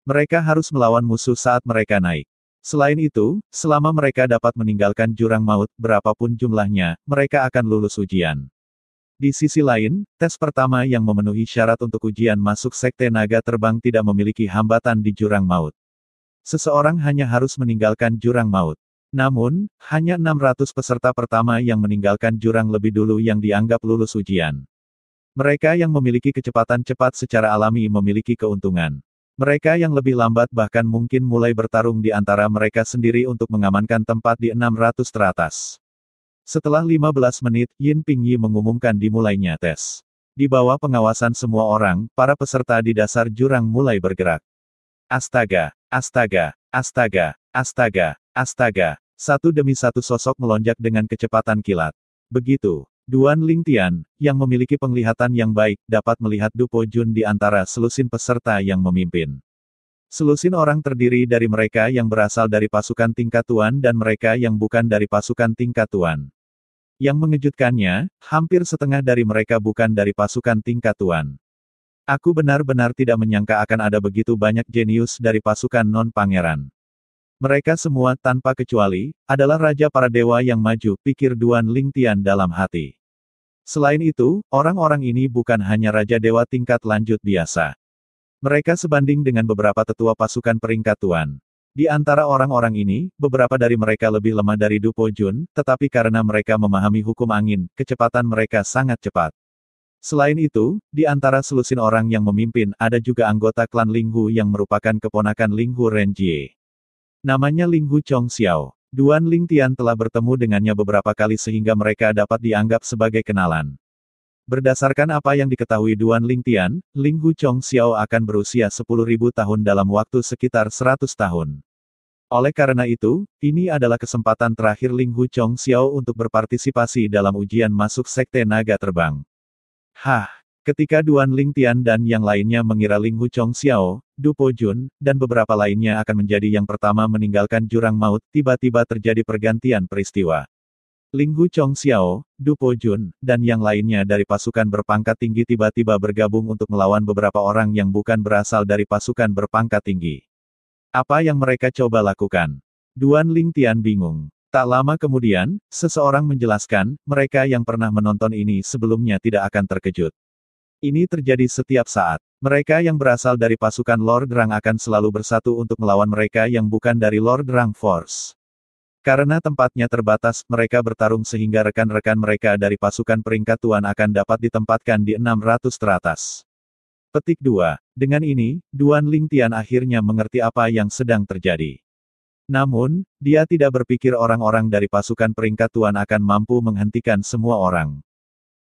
Mereka harus melawan musuh saat mereka naik. Selain itu, selama mereka dapat meninggalkan jurang maut, berapapun jumlahnya, mereka akan lulus ujian. Di sisi lain, tes pertama yang memenuhi syarat untuk ujian masuk Sekte Naga Terbang tidak memiliki hambatan di jurang maut. Seseorang hanya harus meninggalkan jurang maut. Namun, hanya 600 peserta pertama yang meninggalkan jurang lebih dulu yang dianggap lulus ujian. Mereka yang memiliki kecepatan cepat secara alami memiliki keuntungan. Mereka yang lebih lambat bahkan mungkin mulai bertarung di antara mereka sendiri untuk mengamankan tempat di 600 teratas. Setelah 15 menit, Yin Pingyi mengumumkan dimulainya tes. Di bawah pengawasan semua orang, para peserta di dasar jurang mulai bergerak. Astaga, astaga, astaga, astaga, astaga. Satu demi satu sosok melonjak dengan kecepatan kilat. Begitu. Duan Lingtian, yang memiliki penglihatan yang baik, dapat melihat Du Po Jun di antara selusin peserta yang memimpin. Selusin orang terdiri dari mereka yang berasal dari pasukan tingkat tuan dan mereka yang bukan dari pasukan tingkat tuan. Yang mengejutkannya, hampir setengah dari mereka bukan dari pasukan tingkat tuan. Aku benar-benar tidak menyangka akan ada begitu banyak jenius dari pasukan non-pangeran. Mereka semua, tanpa kecuali, adalah raja para dewa yang maju, pikir Duan Lingtian dalam hati. Selain itu, orang-orang ini bukan hanya raja dewa tingkat lanjut biasa. Mereka sebanding dengan beberapa tetua pasukan peringkat tuan. Di antara orang-orang ini, beberapa dari mereka lebih lemah dari Du Pojun, tetapi karena mereka memahami hukum angin, kecepatan mereka sangat cepat. Selain itu, di antara selusin orang yang memimpin, ada juga anggota klan Linghu yang merupakan keponakan Linghu Renjie. Namanya Linghu Chongxiao. Duan Lingtian telah bertemu dengannya beberapa kali sehingga mereka dapat dianggap sebagai kenalan. Berdasarkan apa yang diketahui Duan Lingtian, Linghu Chongxiao akan berusia 10.000 tahun dalam waktu sekitar 100 tahun. Oleh karena itu, ini adalah kesempatan terakhir Linghu Chongxiao untuk berpartisipasi dalam ujian masuk Sekte Naga Terbang. Ketika Duan Lingtian dan yang lainnya mengira Linghu Chongxiao, Du Pojun, dan beberapa lainnya akan menjadi yang pertama meninggalkan jurang maut, tiba-tiba terjadi pergantian peristiwa. Linghu Chongxiao, Du Pojun, dan yang lainnya dari pasukan berpangkat tinggi tiba-tiba bergabung untuk melawan beberapa orang yang bukan berasal dari pasukan berpangkat tinggi. Apa yang mereka coba lakukan? Duan Lingtian bingung. Tak lama kemudian, seseorang menjelaskan, mereka yang pernah menonton ini sebelumnya tidak akan terkejut. Ini terjadi setiap saat. Mereka yang berasal dari pasukan Lord Rang akan selalu bersatu untuk melawan mereka yang bukan dari Lord Rang Force. Karena tempatnya terbatas, mereka bertarung sehingga rekan-rekan mereka dari pasukan peringkat tuan akan dapat ditempatkan di 600 teratas. Petik 2. Dengan ini, Duan Lingtian akhirnya mengerti apa yang sedang terjadi. Namun, dia tidak berpikir orang-orang dari pasukan peringkat tuan akan mampu menghentikan semua orang.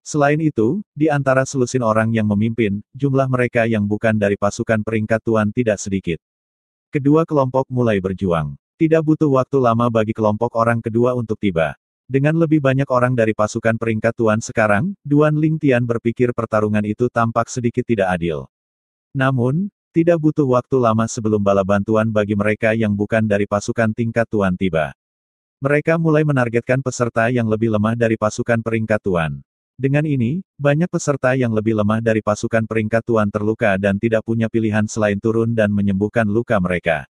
Selain itu, di antara selusin orang yang memimpin, jumlah mereka yang bukan dari pasukan peringkat tuan tidak sedikit. Kedua kelompok mulai berjuang. Tidak butuh waktu lama bagi kelompok orang kedua untuk tiba. Dengan lebih banyak orang dari pasukan peringkat tuan sekarang, Duan Lingtian berpikir pertarungan itu tampak sedikit tidak adil. Namun, tidak butuh waktu lama sebelum bala bantuan bagi mereka yang bukan dari pasukan tingkat tuan tiba. Mereka mulai menargetkan peserta yang lebih lemah dari pasukan peringkat tuan. Dengan ini, banyak peserta yang lebih lemah dari pasukan peringkat tuan terluka dan tidak punya pilihan selain turun dan menyembuhkan luka mereka.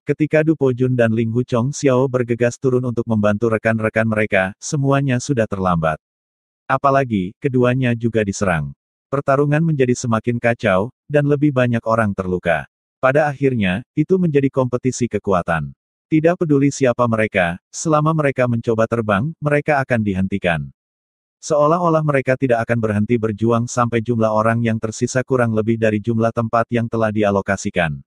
Ketika Du Pojun dan Linghu Chongxiao bergegas turun untuk membantu rekan-rekan mereka, semuanya sudah terlambat. Apalagi, keduanya juga diserang. Pertarungan menjadi semakin kacau, dan lebih banyak orang terluka. Pada akhirnya, itu menjadi kompetisi kekuatan. Tidak peduli siapa mereka, selama mereka mencoba terbang, mereka akan dihentikan. Seolah-olah mereka tidak akan berhenti berjuang sampai jumlah orang yang tersisa kurang lebih dari jumlah tempat yang telah dialokasikan.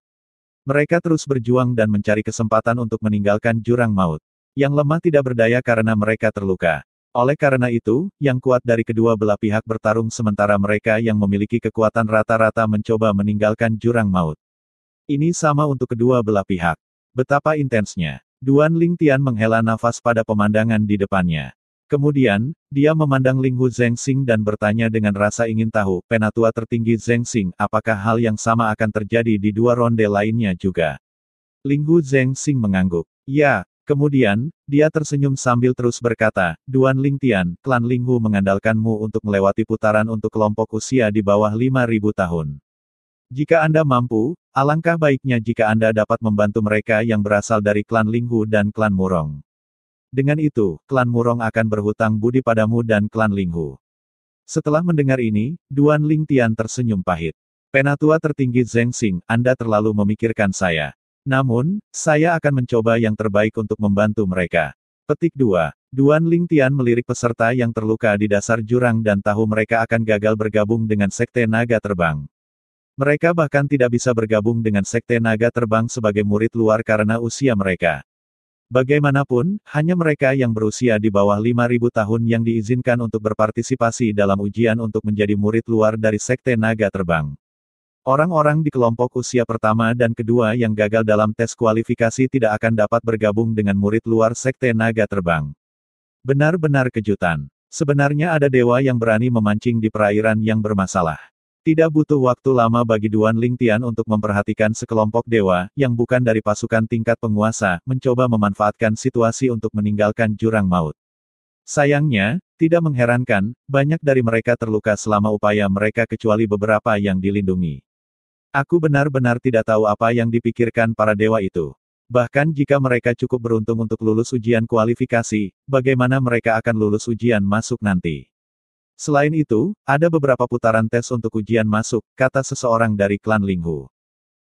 Mereka terus berjuang dan mencari kesempatan untuk meninggalkan jurang maut. Yang lemah tidak berdaya karena mereka terluka. Oleh karena itu, yang kuat dari kedua belah pihak bertarung sementara mereka yang memiliki kekuatan rata-rata mencoba meninggalkan jurang maut. Ini sama untuk kedua belah pihak. Betapa intensnya. Duan Lingtian menghela nafas pada pemandangan di depannya. Kemudian, dia memandang Linghu Zhengxing dan bertanya dengan rasa ingin tahu, penatua tertinggi Zhengxing, apakah hal yang sama akan terjadi di dua ronde lainnya juga? Linghu Zhengxing mengangguk. Ya. Kemudian, dia tersenyum sambil terus berkata, Duan Lingtian, klan Linghu mengandalkanmu untuk melewati putaran untuk kelompok usia di bawah 5.000 tahun. Jika Anda mampu, alangkah baiknya jika Anda dapat membantu mereka yang berasal dari klan Linghu dan klan Murong. Dengan itu, klan Murong akan berhutang budi padamu dan klan Linghu. Setelah mendengar ini, Duan Lingtian tersenyum pahit. Penatua tertinggi Zhengxing, Anda terlalu memikirkan saya. Namun, saya akan mencoba yang terbaik untuk membantu mereka. Petik 2. Duan Lingtian melirik peserta yang terluka di dasar jurang dan tahu mereka akan gagal bergabung dengan Sekte Naga Terbang. Mereka bahkan tidak bisa bergabung dengan Sekte Naga Terbang sebagai murid luar karena usia mereka. Bagaimanapun, hanya mereka yang berusia di bawah 5.000 tahun yang diizinkan untuk berpartisipasi dalam ujian untuk menjadi murid luar dari Sekte Naga Terbang. Orang-orang di kelompok usia pertama dan kedua yang gagal dalam tes kualifikasi tidak akan dapat bergabung dengan murid luar Sekte Naga Terbang. Benar-benar kejutan. Sebenarnya ada dewa yang berani memancing di perairan yang bermasalah. Tidak butuh waktu lama bagi Duan Lingtian untuk memperhatikan sekelompok dewa, yang bukan dari pasukan tingkat penguasa, mencoba memanfaatkan situasi untuk meninggalkan jurang maut. Sayangnya, Tidak mengherankan, banyak dari mereka terluka selama upaya mereka kecuali beberapa yang dilindungi. Aku benar-benar tidak tahu apa yang dipikirkan para dewa itu. Bahkan jika mereka cukup beruntung untuk lulus ujian kualifikasi, bagaimana mereka akan lulus ujian masuk nanti? Selain itu, ada beberapa putaran tes untuk ujian masuk, kata seseorang dari klan Linghu.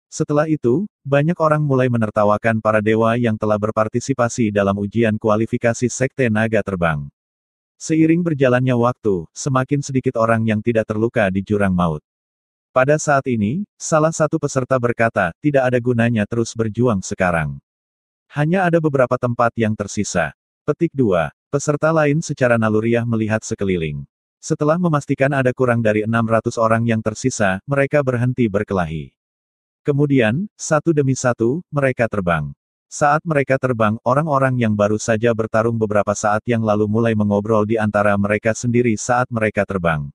Setelah itu, banyak orang mulai menertawakan para dewa yang telah berpartisipasi dalam ujian kualifikasi Sekte Naga Terbang. Seiring berjalannya waktu, semakin sedikit orang yang tidak terluka di jurang maut. Pada saat ini, salah satu peserta berkata, tidak ada gunanya terus berjuang sekarang. Hanya ada beberapa tempat yang tersisa. Petik 2. Peserta lain secara naluriah melihat sekeliling. Setelah memastikan ada kurang dari 600 orang yang tersisa, mereka berhenti berkelahi. Kemudian, satu demi satu, mereka terbang. Saat mereka terbang, orang-orang yang baru saja bertarung beberapa saat yang lalu mulai mengobrol di antara mereka sendiri saat mereka terbang.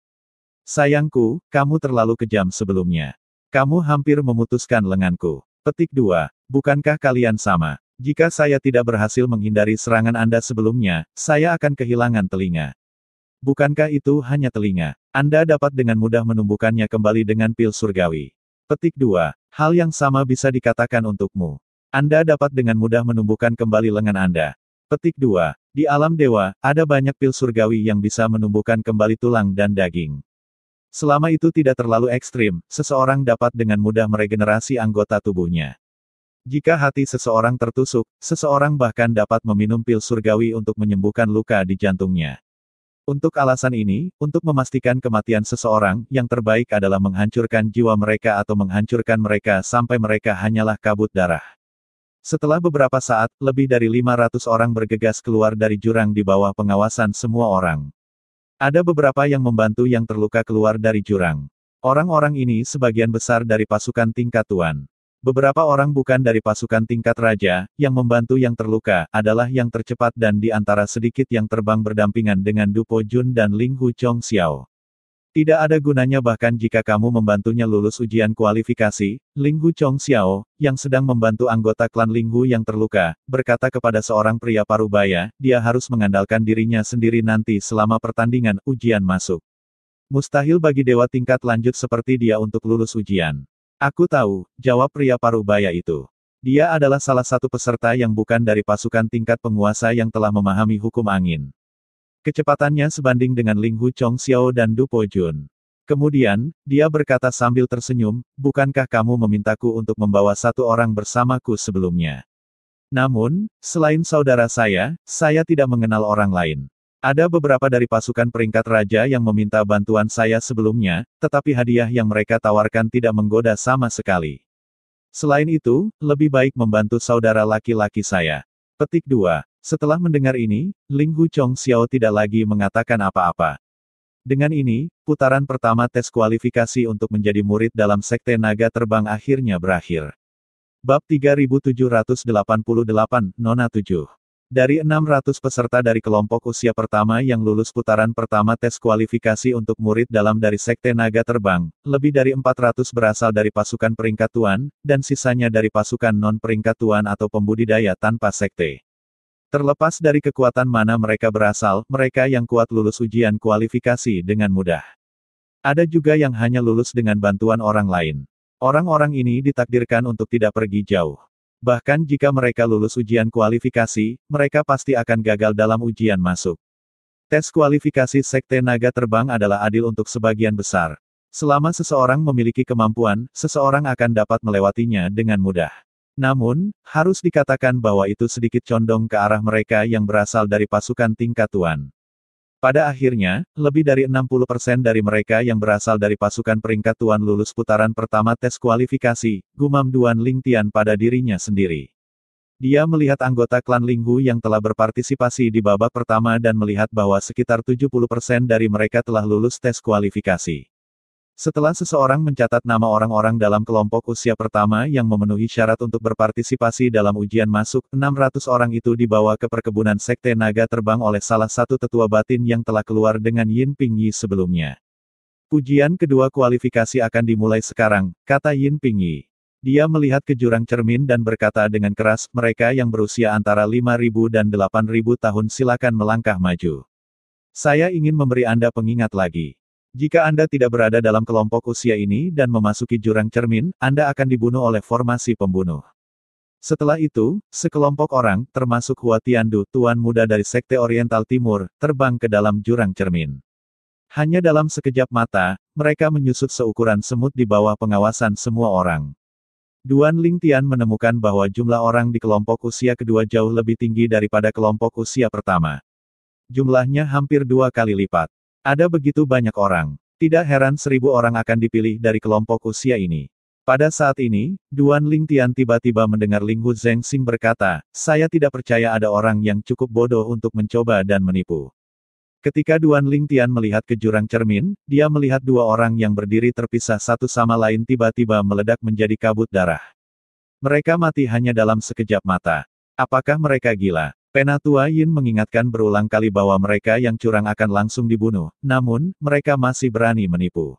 Sayangku, kamu terlalu kejam sebelumnya. Kamu hampir memutuskan lenganku. Petik 2. Bukankah kalian sama? Jika saya tidak berhasil menghindari serangan Anda sebelumnya, saya akan kehilangan telinga. Bukankah itu hanya telinga? Anda dapat dengan mudah menumbuhkannya kembali dengan pil surgawi. Petik 2. Hal yang sama bisa dikatakan untukmu. Anda dapat dengan mudah menumbuhkan kembali lengan Anda. Petik 2. Di alam dewa, ada banyak pil surgawi yang bisa menumbuhkan kembali tulang dan daging. Selama itu tidak terlalu ekstrim, seseorang dapat dengan mudah meregenerasi anggota tubuhnya. Jika hati seseorang tertusuk, seseorang bahkan dapat meminum pil surgawi untuk menyembuhkan luka di jantungnya. Untuk alasan ini, untuk memastikan kematian seseorang, yang terbaik adalah menghancurkan jiwa mereka atau menghancurkan mereka sampai mereka hanyalah kabut darah. Setelah beberapa saat, lebih dari 500 orang bergegas keluar dari jurang di bawah pengawasan semua orang. Ada beberapa yang membantu yang terluka keluar dari jurang. Orang-orang ini sebagian besar dari pasukan tingkat tuan. Beberapa orang bukan dari pasukan tingkat raja, yang membantu yang terluka, adalah yang tercepat dan di antara sedikit yang terbang berdampingan dengan Du Po Jun dan Ling Hu Chong Xiao. Tidak ada gunanya bahkan jika kamu membantunya lulus ujian kualifikasi, Ling Hu Chong Xiao, yang sedang membantu anggota klan Ling Hu yang terluka, berkata kepada seorang pria parubaya, dia harus mengandalkan dirinya sendiri nanti selama pertandingan ujian masuk. Mustahil bagi dewa tingkat lanjut seperti dia untuk lulus ujian. Aku tahu, jawab pria parubaya itu. Dia adalah salah satu peserta yang bukan dari pasukan tingkat penguasa yang telah memahami hukum angin. Kecepatannya sebanding dengan Ling Hu Chong Xiao dan Du Po Jun. Kemudian, dia berkata sambil tersenyum, bukankah kamu memintaku untuk membawa satu orang bersamaku sebelumnya? Namun, selain saudara saya tidak mengenal orang lain. Ada beberapa dari pasukan peringkat raja yang meminta bantuan saya sebelumnya, tetapi hadiah yang mereka tawarkan tidak menggoda sama sekali. Selain itu, lebih baik membantu saudara laki-laki saya. Petik 2. Setelah mendengar ini, Ling Hu Chong Xiao tidak lagi mengatakan apa-apa. Dengan ini, putaran pertama tes kualifikasi untuk menjadi murid dalam Sekte Naga Terbang akhirnya berakhir. Bab 3788, Nona 7. Dari 600 peserta dari kelompok usia pertama yang lulus putaran pertama tes kualifikasi untuk murid dalam dari Sekte Naga Terbang, lebih dari 400 berasal dari pasukan peringkat tuan, dan sisanya dari pasukan non-peringkat tuan atau pembudidaya tanpa sekte. Terlepas dari kekuatan mana mereka berasal, mereka yang kuat lulus ujian kualifikasi dengan mudah. Ada juga yang hanya lulus dengan bantuan orang lain. Orang-orang ini ditakdirkan untuk tidak pergi jauh. Bahkan jika mereka lulus ujian kualifikasi, mereka pasti akan gagal dalam ujian masuk. Tes kualifikasi Sekte Naga Terbang adalah adil untuk sebagian besar. Selama seseorang memiliki kemampuan, seseorang akan dapat melewatinya dengan mudah. Namun, harus dikatakan bahwa itu sedikit condong ke arah mereka yang berasal dari pasukan tingkat tuan. Pada akhirnya, lebih dari 60% dari mereka yang berasal dari pasukan peringkat tuan lulus putaran pertama tes kualifikasi, gumam Duan Lingtian pada dirinya sendiri. Dia melihat anggota klan Ling Hu yang telah berpartisipasi di babak pertama dan melihat bahwa sekitar 70% dari mereka telah lulus tes kualifikasi. Setelah seseorang mencatat nama orang-orang dalam kelompok usia pertama yang memenuhi syarat untuk berpartisipasi dalam ujian masuk, 600 orang itu dibawa ke perkebunan Sekte Naga Terbang oleh salah satu tetua batin yang telah keluar dengan Yin Ping Yi sebelumnya. Ujian kedua kualifikasi akan dimulai sekarang, kata Yin Ping Yi. Dia melihat ke jurang cermin dan berkata dengan keras, mereka yang berusia antara 5.000 dan 8.000 tahun silakan melangkah maju. Saya ingin memberi Anda pengingat lagi. Jika Anda tidak berada dalam kelompok usia ini dan memasuki jurang cermin, Anda akan dibunuh oleh formasi pembunuh. Setelah itu, sekelompok orang, termasuk Hua Tiandu, tuan muda dari Sekte Oriental Timur, terbang ke dalam jurang cermin. Hanya dalam sekejap mata, mereka menyusut seukuran semut di bawah pengawasan semua orang. Duan Lingtian menemukan bahwa jumlah orang di kelompok usia kedua jauh lebih tinggi daripada kelompok usia pertama. Jumlahnya hampir 2 kali lipat. Ada begitu banyak orang. Tidak heran 1.000 orang akan dipilih dari kelompok usia ini. Pada saat ini, Duan Lingtian tiba-tiba mendengar Ling Hu Zhengxing berkata, "Saya tidak percaya ada orang yang cukup bodoh untuk mencoba dan menipu." Ketika Duan Lingtian melihat ke jurang cermin, dia melihat 2 orang yang berdiri terpisah satu sama lain tiba-tiba meledak menjadi kabut darah. Mereka mati hanya dalam sekejap mata. Apakah mereka gila? Penatua Yin mengingatkan berulang kali bahwa mereka yang curang akan langsung dibunuh, namun, mereka masih berani menipu.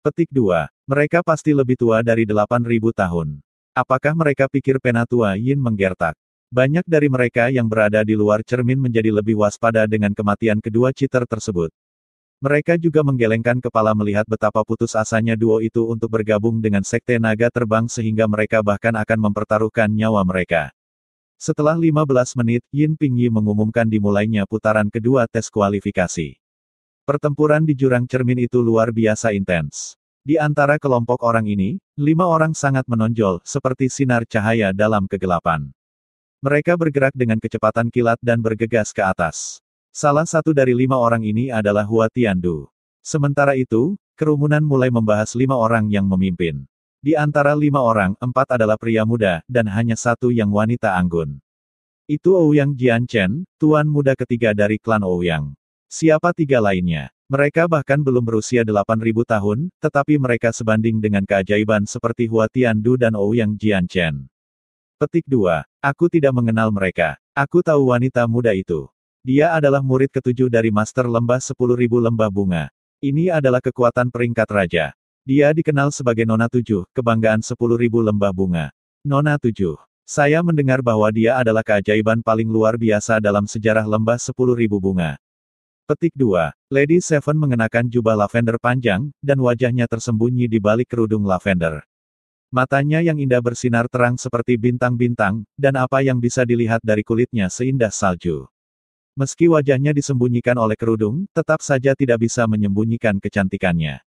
Petik 2. Mereka pasti lebih tua dari 8.000 tahun. Apakah mereka pikir Penatua Yin menggertak? Banyak dari mereka yang berada di luar cermin menjadi lebih waspada dengan kematian kedua cheater tersebut. Mereka juga menggelengkan kepala melihat betapa putus asanya duo itu untuk bergabung dengan Sekte Naga Terbang sehingga mereka bahkan akan mempertaruhkan nyawa mereka. Setelah 15 menit, Yin Pingyi mengumumkan dimulainya putaran kedua tes kualifikasi. Pertempuran di jurang cermin itu luar biasa intens. Di antara kelompok orang ini, 5 orang sangat menonjol, seperti sinar cahaya dalam kegelapan. Mereka bergerak dengan kecepatan kilat dan bergegas ke atas. Salah satu dari 5 orang ini adalah Hua Tiandu. Sementara itu, kerumunan mulai membahas 5 orang yang memimpin. Di antara 5 orang, 4 adalah pria muda, dan hanya 1 yang wanita anggun. Itu Ouyang Jianchen, tuan muda ketiga dari klan Ouyang. Siapa 3 lainnya? Mereka bahkan belum berusia 8.000 tahun, tetapi mereka sebanding dengan keajaiban seperti Hua Tiandu dan Ouyang Jianchen. Petik 2. Aku tidak mengenal mereka. Aku tahu wanita muda itu. Dia adalah murid ke-7 dari Master Lembah 10.000 Lembah Bunga. Ini adalah kekuatan peringkat raja. Dia dikenal sebagai Nona 7, kebanggaan 10.000 Lembah Bunga. Nona 7. Saya mendengar bahwa dia adalah keajaiban paling luar biasa dalam sejarah Lembah 10.000 Bunga. Petik 2. Lady Seven mengenakan jubah lavender panjang, dan wajahnya tersembunyi di balik kerudung lavender. Matanya yang indah bersinar terang seperti bintang-bintang, dan apa yang bisa dilihat dari kulitnya seindah salju. Meski wajahnya disembunyikan oleh kerudung, tetap saja tidak bisa menyembunyikan kecantikannya.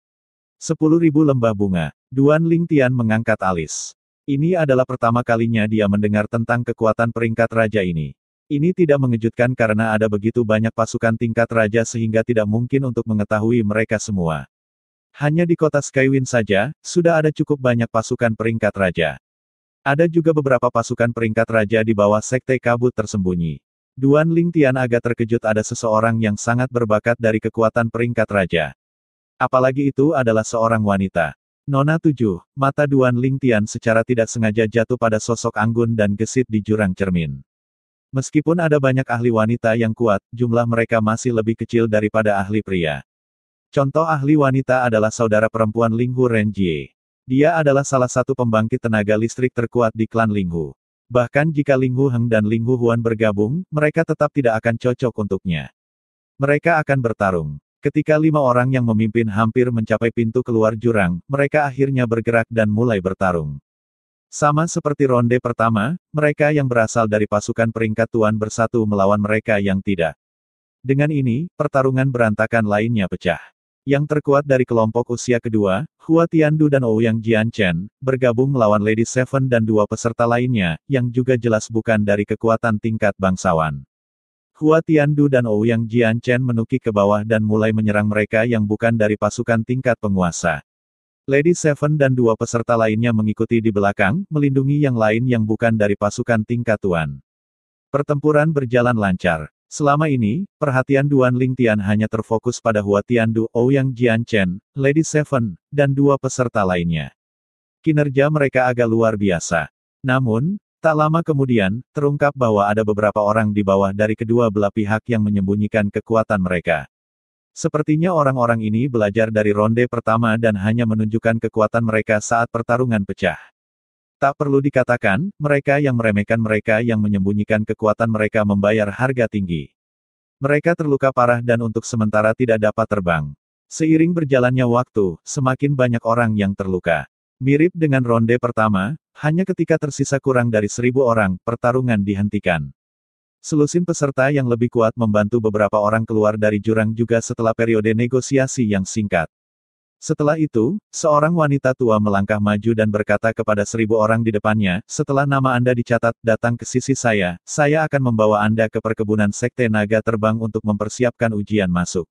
10.000 Lembah Bunga. Duan Lingtian mengangkat alis. Ini adalah pertama kalinya dia mendengar tentang kekuatan peringkat raja ini. Ini tidak mengejutkan karena ada begitu banyak pasukan tingkat raja sehingga tidak mungkin untuk mengetahui mereka semua. Hanya di kota Skywind saja, sudah ada cukup banyak pasukan peringkat raja. Ada juga beberapa pasukan peringkat raja di bawah Sekte Kabut tersembunyi. Duan Lingtian agak terkejut ada seseorang yang sangat berbakat dari kekuatan peringkat raja. Apalagi itu adalah seorang wanita. Nona 7, mata Duan Lingtian secara tidak sengaja jatuh pada sosok anggun dan gesit di jurang cermin. Meskipun ada banyak ahli wanita yang kuat, jumlah mereka masih lebih kecil daripada ahli pria. Contoh ahli wanita adalah saudara perempuan Ling Hu Renjie. Dia adalah salah satu pembangkit tenaga listrik terkuat di klan Ling Hu. Bahkan jika Ling Hu Heng dan Ling Hu Huan bergabung, mereka tetap tidak akan cocok untuknya. Mereka akan bertarung. Ketika 5 orang yang memimpin hampir mencapai pintu keluar jurang, mereka akhirnya bergerak dan mulai bertarung. Sama seperti ronde pertama, mereka yang berasal dari pasukan peringkat tuan bersatu melawan mereka yang tidak. Dengan ini, pertarungan berantakan lainnya pecah. Yang terkuat dari kelompok usia kedua, Hua Tiandu dan Ouyang Jianchen, bergabung melawan Lady Seven dan 2 peserta lainnya, yang juga jelas bukan dari kekuatan tingkat bangsawan. Hua Tiandu dan Ouyang Jianchen menukik ke bawah dan mulai menyerang mereka yang bukan dari pasukan tingkat penguasa. Lady Seven dan 2 peserta lainnya mengikuti di belakang, melindungi yang lain yang bukan dari pasukan tingkat tuan. Pertempuran berjalan lancar. Selama ini, perhatian Duan Lingtian hanya terfokus pada Hua Tiandu, Ouyang Jianchen, Lady Seven, dan 2 peserta lainnya. Kinerja mereka agak luar biasa. Namun, tak lama kemudian, terungkap bahwa ada beberapa orang di bawah dari kedua belah pihak yang menyembunyikan kekuatan mereka. Sepertinya orang-orang ini belajar dari ronde pertama dan hanya menunjukkan kekuatan mereka saat pertarungan pecah. Tak perlu dikatakan, mereka yang meremehkan mereka yang menyembunyikan kekuatan mereka membayar harga tinggi. Mereka terluka parah dan untuk sementara tidak dapat terbang. Seiring berjalannya waktu, semakin banyak orang yang terluka. Mirip dengan ronde pertama, hanya ketika tersisa kurang dari 1.000 orang, pertarungan dihentikan. Selusin peserta yang lebih kuat membantu beberapa orang keluar dari jurang juga setelah periode negosiasi yang singkat. Setelah itu, seorang wanita tua melangkah maju dan berkata kepada 1.000 orang di depannya, setelah nama Anda dicatat, datang ke sisi saya akan membawa Anda ke perkebunan Sekte Naga Terbang untuk mempersiapkan ujian masuk.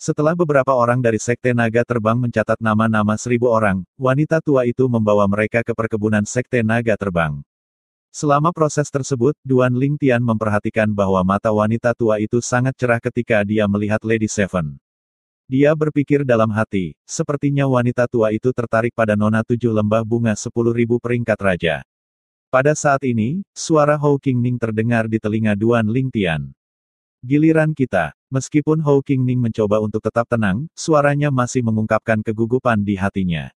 Setelah beberapa orang dari Sekte Naga Terbang mencatat nama-nama 1.000 orang, wanita tua itu membawa mereka ke perkebunan Sekte Naga Terbang. Selama proses tersebut, Duan Lingtian memperhatikan bahwa mata wanita tua itu sangat cerah ketika dia melihat Lady Seven. Dia berpikir dalam hati, sepertinya wanita tua itu tertarik pada Nona 7 Lembah Bunga 10.000 peringkat raja. Pada saat ini, suara Hou Qingning terdengar di telinga Duan Lingtian. Giliran kita. Meskipun Hou Qingning mencoba untuk tetap tenang, suaranya masih mengungkapkan kegugupan di hatinya.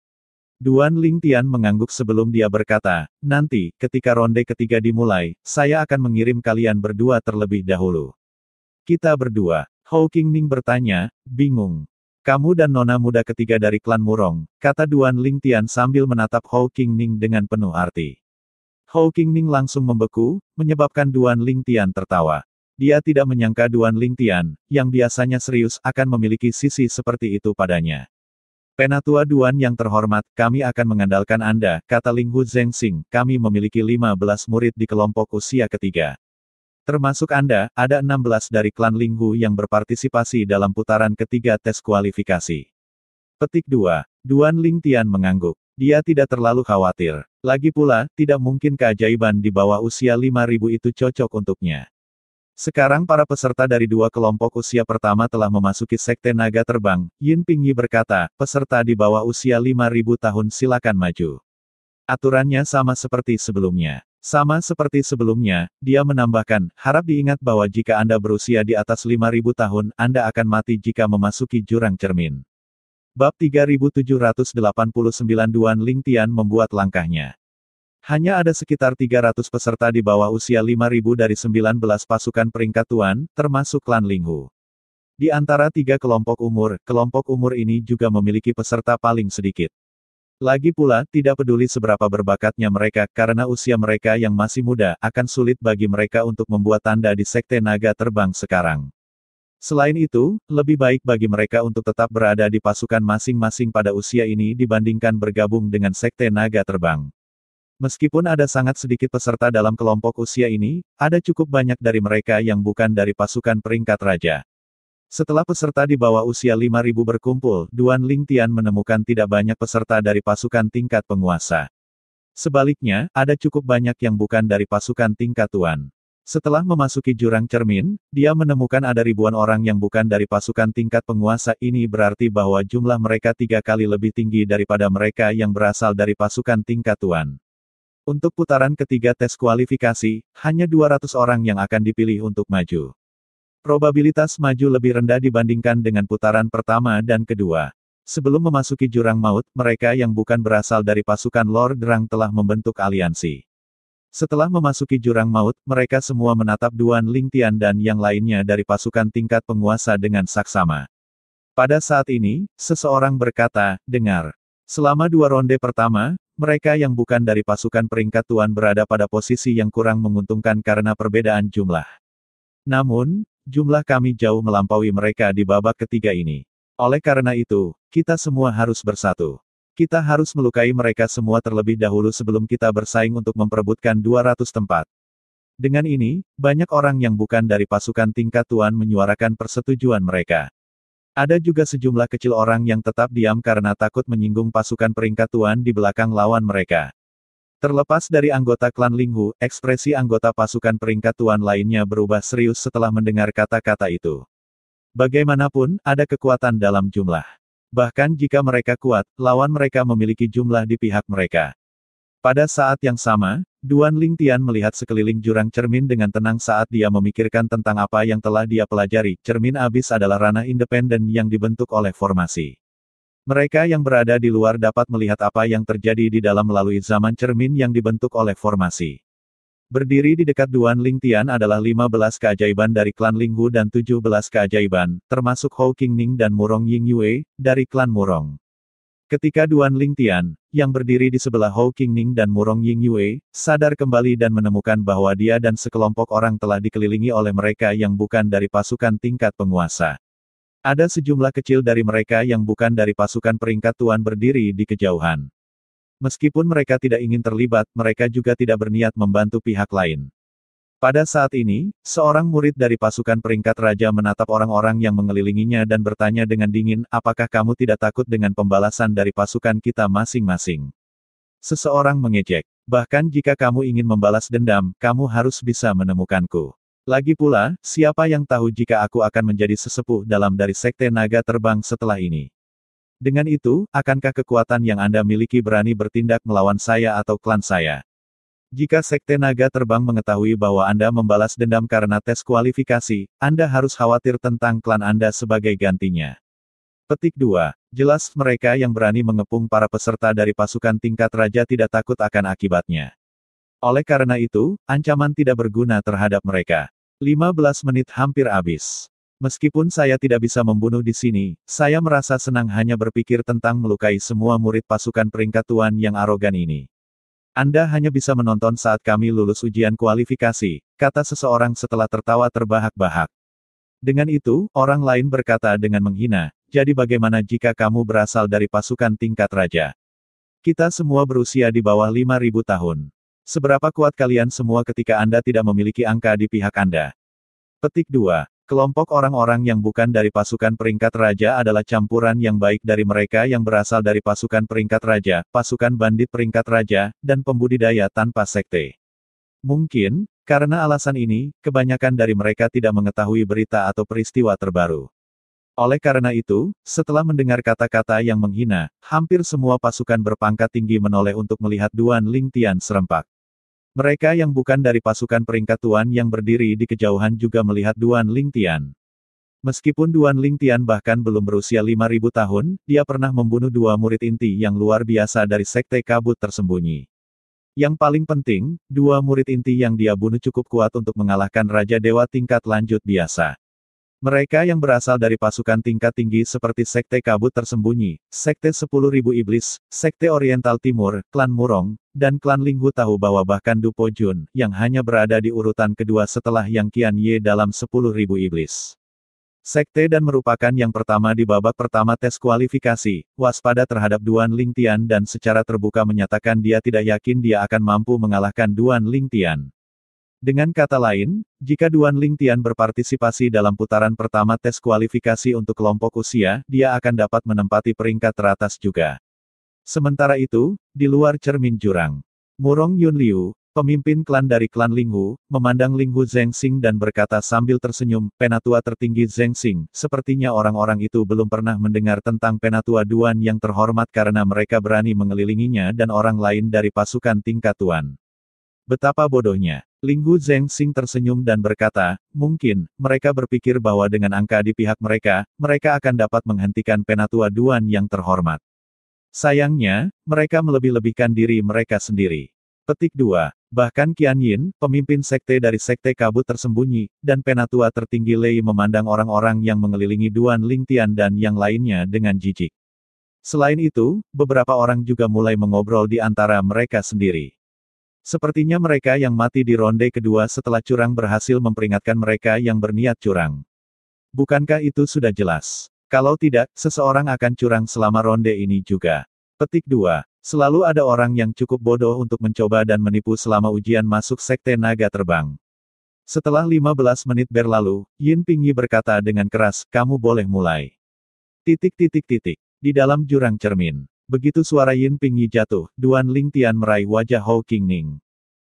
Duan Lingtian mengangguk sebelum dia berkata, nanti, ketika ronde ketiga dimulai, saya akan mengirim kalian berdua terlebih dahulu. Kita berdua. Hou Qingning bertanya, bingung. Kamu dan nona muda ketiga dari klan Murong, kata Duan Lingtian sambil menatap Hou Qingning dengan penuh arti. Hou Qingning langsung membeku, menyebabkan Duan Lingtian tertawa. Dia tidak menyangka Duan Lingtian, yang biasanya serius, akan memiliki sisi seperti itu padanya. Penatua Duan yang terhormat, kami akan mengandalkan Anda, kata Ling Hu Zhengxing, kami memiliki 15 murid di kelompok usia ketiga. Termasuk Anda, ada 16 dari klan Ling Hu yang berpartisipasi dalam putaran ketiga tes kualifikasi. Petik 2. Duan Lingtian mengangguk. Dia tidak terlalu khawatir. Lagi pula, tidak mungkin keajaiban di bawah usia 5.000 itu cocok untuknya. Sekarang para peserta dari dua kelompok usia pertama telah memasuki Sekte Naga Terbang. Yin Pingyi berkata, peserta di bawah usia 5.000 tahun silakan maju. Aturannya sama seperti sebelumnya. Sama seperti sebelumnya, dia menambahkan, harap diingat bahwa jika Anda berusia di atas 5.000 tahun, Anda akan mati jika memasuki jurang cermin. Bab 3789 Duan Lingtian membuat langkahnya. Hanya ada sekitar 300 peserta di bawah usia 5.000 dari 19 pasukan peringkat Tuan, termasuk klan Ling Hu. Di antara tiga kelompok umur ini juga memiliki peserta paling sedikit. Lagi pula, tidak peduli seberapa berbakatnya mereka, karena usia mereka yang masih muda, akan sulit bagi mereka untuk membuat tanda di Sekte Naga Terbang sekarang. Selain itu, lebih baik bagi mereka untuk tetap berada di pasukan masing-masing pada usia ini dibandingkan bergabung dengan Sekte Naga Terbang. Meskipun ada sangat sedikit peserta dalam kelompok usia ini, ada cukup banyak dari mereka yang bukan dari pasukan peringkat raja. Setelah peserta di bawah usia 5.000 berkumpul, Duan Lingtian menemukan tidak banyak peserta dari pasukan tingkat penguasa. Sebaliknya, ada cukup banyak yang bukan dari pasukan tingkat Tuan. Setelah memasuki jurang cermin, dia menemukan ada ribuan orang yang bukan dari pasukan tingkat penguasa. Ini berarti bahwa jumlah mereka 3 kali lebih tinggi daripada mereka yang berasal dari pasukan tingkat Tuan. Untuk putaran ketiga tes kualifikasi, hanya 200 orang yang akan dipilih untuk maju. Probabilitas maju lebih rendah dibandingkan dengan putaran pertama dan kedua. Sebelum memasuki jurang maut, mereka yang bukan berasal dari pasukan Lord Drang telah membentuk aliansi. Setelah memasuki jurang maut, mereka semua menatap Duan Lingtian dan yang lainnya dari pasukan tingkat penguasa dengan saksama. Pada saat ini, seseorang berkata, dengar. Selama 2 ronde pertama, mereka yang bukan dari pasukan peringkat Tuan berada pada posisi yang kurang menguntungkan karena perbedaan jumlah. Namun, jumlah kami jauh melampaui mereka di babak ketiga ini. Oleh karena itu, kita semua harus bersatu. Kita harus melukai mereka semua terlebih dahulu sebelum kita bersaing untuk memperebutkan 200 tempat. Dengan ini, banyak orang yang bukan dari pasukan tingkat Tuan menyuarakan persetujuan mereka. Ada juga sejumlah kecil orang yang tetap diam karena takut menyinggung pasukan peringkat Tuan di belakang lawan mereka. Terlepas dari anggota klan Ling Hu, ekspresi anggota pasukan peringkat Tuan lainnya berubah serius setelah mendengar kata-kata itu. Bagaimanapun, ada kekuatan dalam jumlah. Bahkan jika mereka kuat, lawan mereka memiliki jumlah di pihak mereka. Pada saat yang sama, Duan Lingtian melihat sekeliling jurang cermin dengan tenang saat dia memikirkan tentang apa yang telah dia pelajari. Cermin abis adalah ranah independen yang dibentuk oleh formasi. Mereka yang berada di luar dapat melihat apa yang terjadi di dalam melalui zaman cermin yang dibentuk oleh formasi. Berdiri di dekat Duan Lingtian adalah 15 keajaiban dari klan Linghu dan 17 keajaiban, termasuk Hou Qingning dan Murong Yingyue, dari klan Murong. Ketika Duan Lingtian, yang berdiri di sebelah Hou Qingning dan Murong Yingyue, sadar kembali dan menemukan bahwa dia dan sekelompok orang telah dikelilingi oleh mereka yang bukan dari pasukan tingkat penguasa. Ada sejumlah kecil dari mereka yang bukan dari pasukan peringkat tuan berdiri di kejauhan. Meskipun mereka tidak ingin terlibat, mereka juga tidak berniat membantu pihak lain. Pada saat ini, seorang murid dari pasukan peringkat raja menatap orang-orang yang mengelilinginya dan bertanya dengan dingin, apakah kamu tidak takut dengan pembalasan dari pasukan kita masing-masing? Seseorang mengejek. Bahkan jika kamu ingin membalas dendam, kamu harus bisa menemukanku. Lagi pula, siapa yang tahu jika aku akan menjadi sesepuh dalam dari Sekte Naga Terbang setelah ini? Dengan itu, akankah kekuatan yang Anda miliki berani bertindak melawan saya atau klan saya? Jika Sekte Naga Terbang mengetahui bahwa Anda membalas dendam karena tes kualifikasi, Anda harus khawatir tentang klan Anda sebagai gantinya. Petik 2. Jelas mereka yang berani mengepung para peserta dari pasukan tingkat raja tidak takut akan akibatnya. Oleh karena itu, ancaman tidak berguna terhadap mereka. 15 menit hampir habis. Meskipun saya tidak bisa membunuh di sini, saya merasa senang hanya berpikir tentang melukai semua murid pasukan peringkat tuan yang arogan ini. Anda hanya bisa menonton saat kami lulus ujian kualifikasi, kata seseorang setelah tertawa terbahak-bahak. Dengan itu, orang lain berkata dengan menghina, jadi bagaimana jika kamu berasal dari pasukan tingkat raja? Kita semua berusia di bawah 5.000 tahun. Seberapa kuat kalian semua ketika Anda tidak memiliki angka di pihak Anda? Petik 2. Kelompok orang-orang yang bukan dari pasukan peringkat raja adalah campuran yang baik dari mereka yang berasal dari pasukan peringkat raja, pasukan bandit peringkat raja, dan pembudidaya tanpa sekte. Mungkin, karena alasan ini, kebanyakan dari mereka tidak mengetahui berita atau peristiwa terbaru. Oleh karena itu, setelah mendengar kata-kata yang menghina, hampir semua pasukan berpangkat tinggi menoleh untuk melihat Duan Lingtian serempak. Mereka yang bukan dari pasukan peringkat tuan yang berdiri di kejauhan juga melihat Duan Lingtian. Meskipun Duan Lingtian bahkan belum berusia 5.000 tahun, dia pernah membunuh 2 murid inti yang luar biasa dari Sekte Kabut Tersembunyi. Yang paling penting, 2 murid inti yang dia bunuh cukup kuat untuk mengalahkan Raja Dewa tingkat lanjut biasa. Mereka yang berasal dari pasukan tingkat tinggi seperti Sekte Kabut Tersembunyi, Sekte 10.000 Iblis, Sekte Oriental Timur, Klan Murong, dan Klan Linghu tahu bahwa bahkan Du Po Jun, yang hanya berada di urutan kedua setelah Yang Qian Ye dalam 10.000 Iblis. Sekte dan merupakan yang pertama di babak pertama tes kualifikasi, waspada terhadap Duan Lingtian dan secara terbuka menyatakan dia tidak yakin dia akan mampu mengalahkan Duan Lingtian. Dengan kata lain, jika Duan Lingtian berpartisipasi dalam putaran pertama tes kualifikasi untuk kelompok usia, dia akan dapat menempati peringkat teratas juga. Sementara itu, di luar cermin jurang, Murong Yunliu, pemimpin klan dari klan Linghu, memandang Linghu Zhengxing dan berkata sambil tersenyum, penatua tertinggi Zhengxing, sepertinya orang-orang itu belum pernah mendengar tentang penatua Duan yang terhormat karena mereka berani mengelilinginya dan orang lain dari pasukan tingkat tuan. Betapa bodohnya. Linghu Zhengxing tersenyum dan berkata, mungkin, mereka berpikir bahwa dengan angka di pihak mereka, mereka akan dapat menghentikan penatua Duan yang terhormat. Sayangnya, mereka melebih-lebihkan diri mereka sendiri. Petik 2. Bahkan Qian Yin, pemimpin sekte dari Sekte Kabut Tersembunyi, dan penatua tertinggi Lei memandang orang-orang yang mengelilingi Duan Lingtian dan yang lainnya dengan jijik. Selain itu, beberapa orang juga mulai mengobrol di antara mereka sendiri. Sepertinya mereka yang mati di ronde kedua setelah curang berhasil memperingatkan mereka yang berniat curang. Bukankah itu sudah jelas? Kalau tidak, seseorang akan curang selama ronde ini juga. Petik 2. Selalu ada orang yang cukup bodoh untuk mencoba dan menipu selama ujian masuk Sekte Naga Terbang. Setelah 15 menit berlalu, Yin Pingyi berkata dengan keras, kamu boleh mulai. Di dalam jurang cermin. Begitu suara Yin Pingyi jatuh, Duan Lingtian meraih wajah Hou Qingning.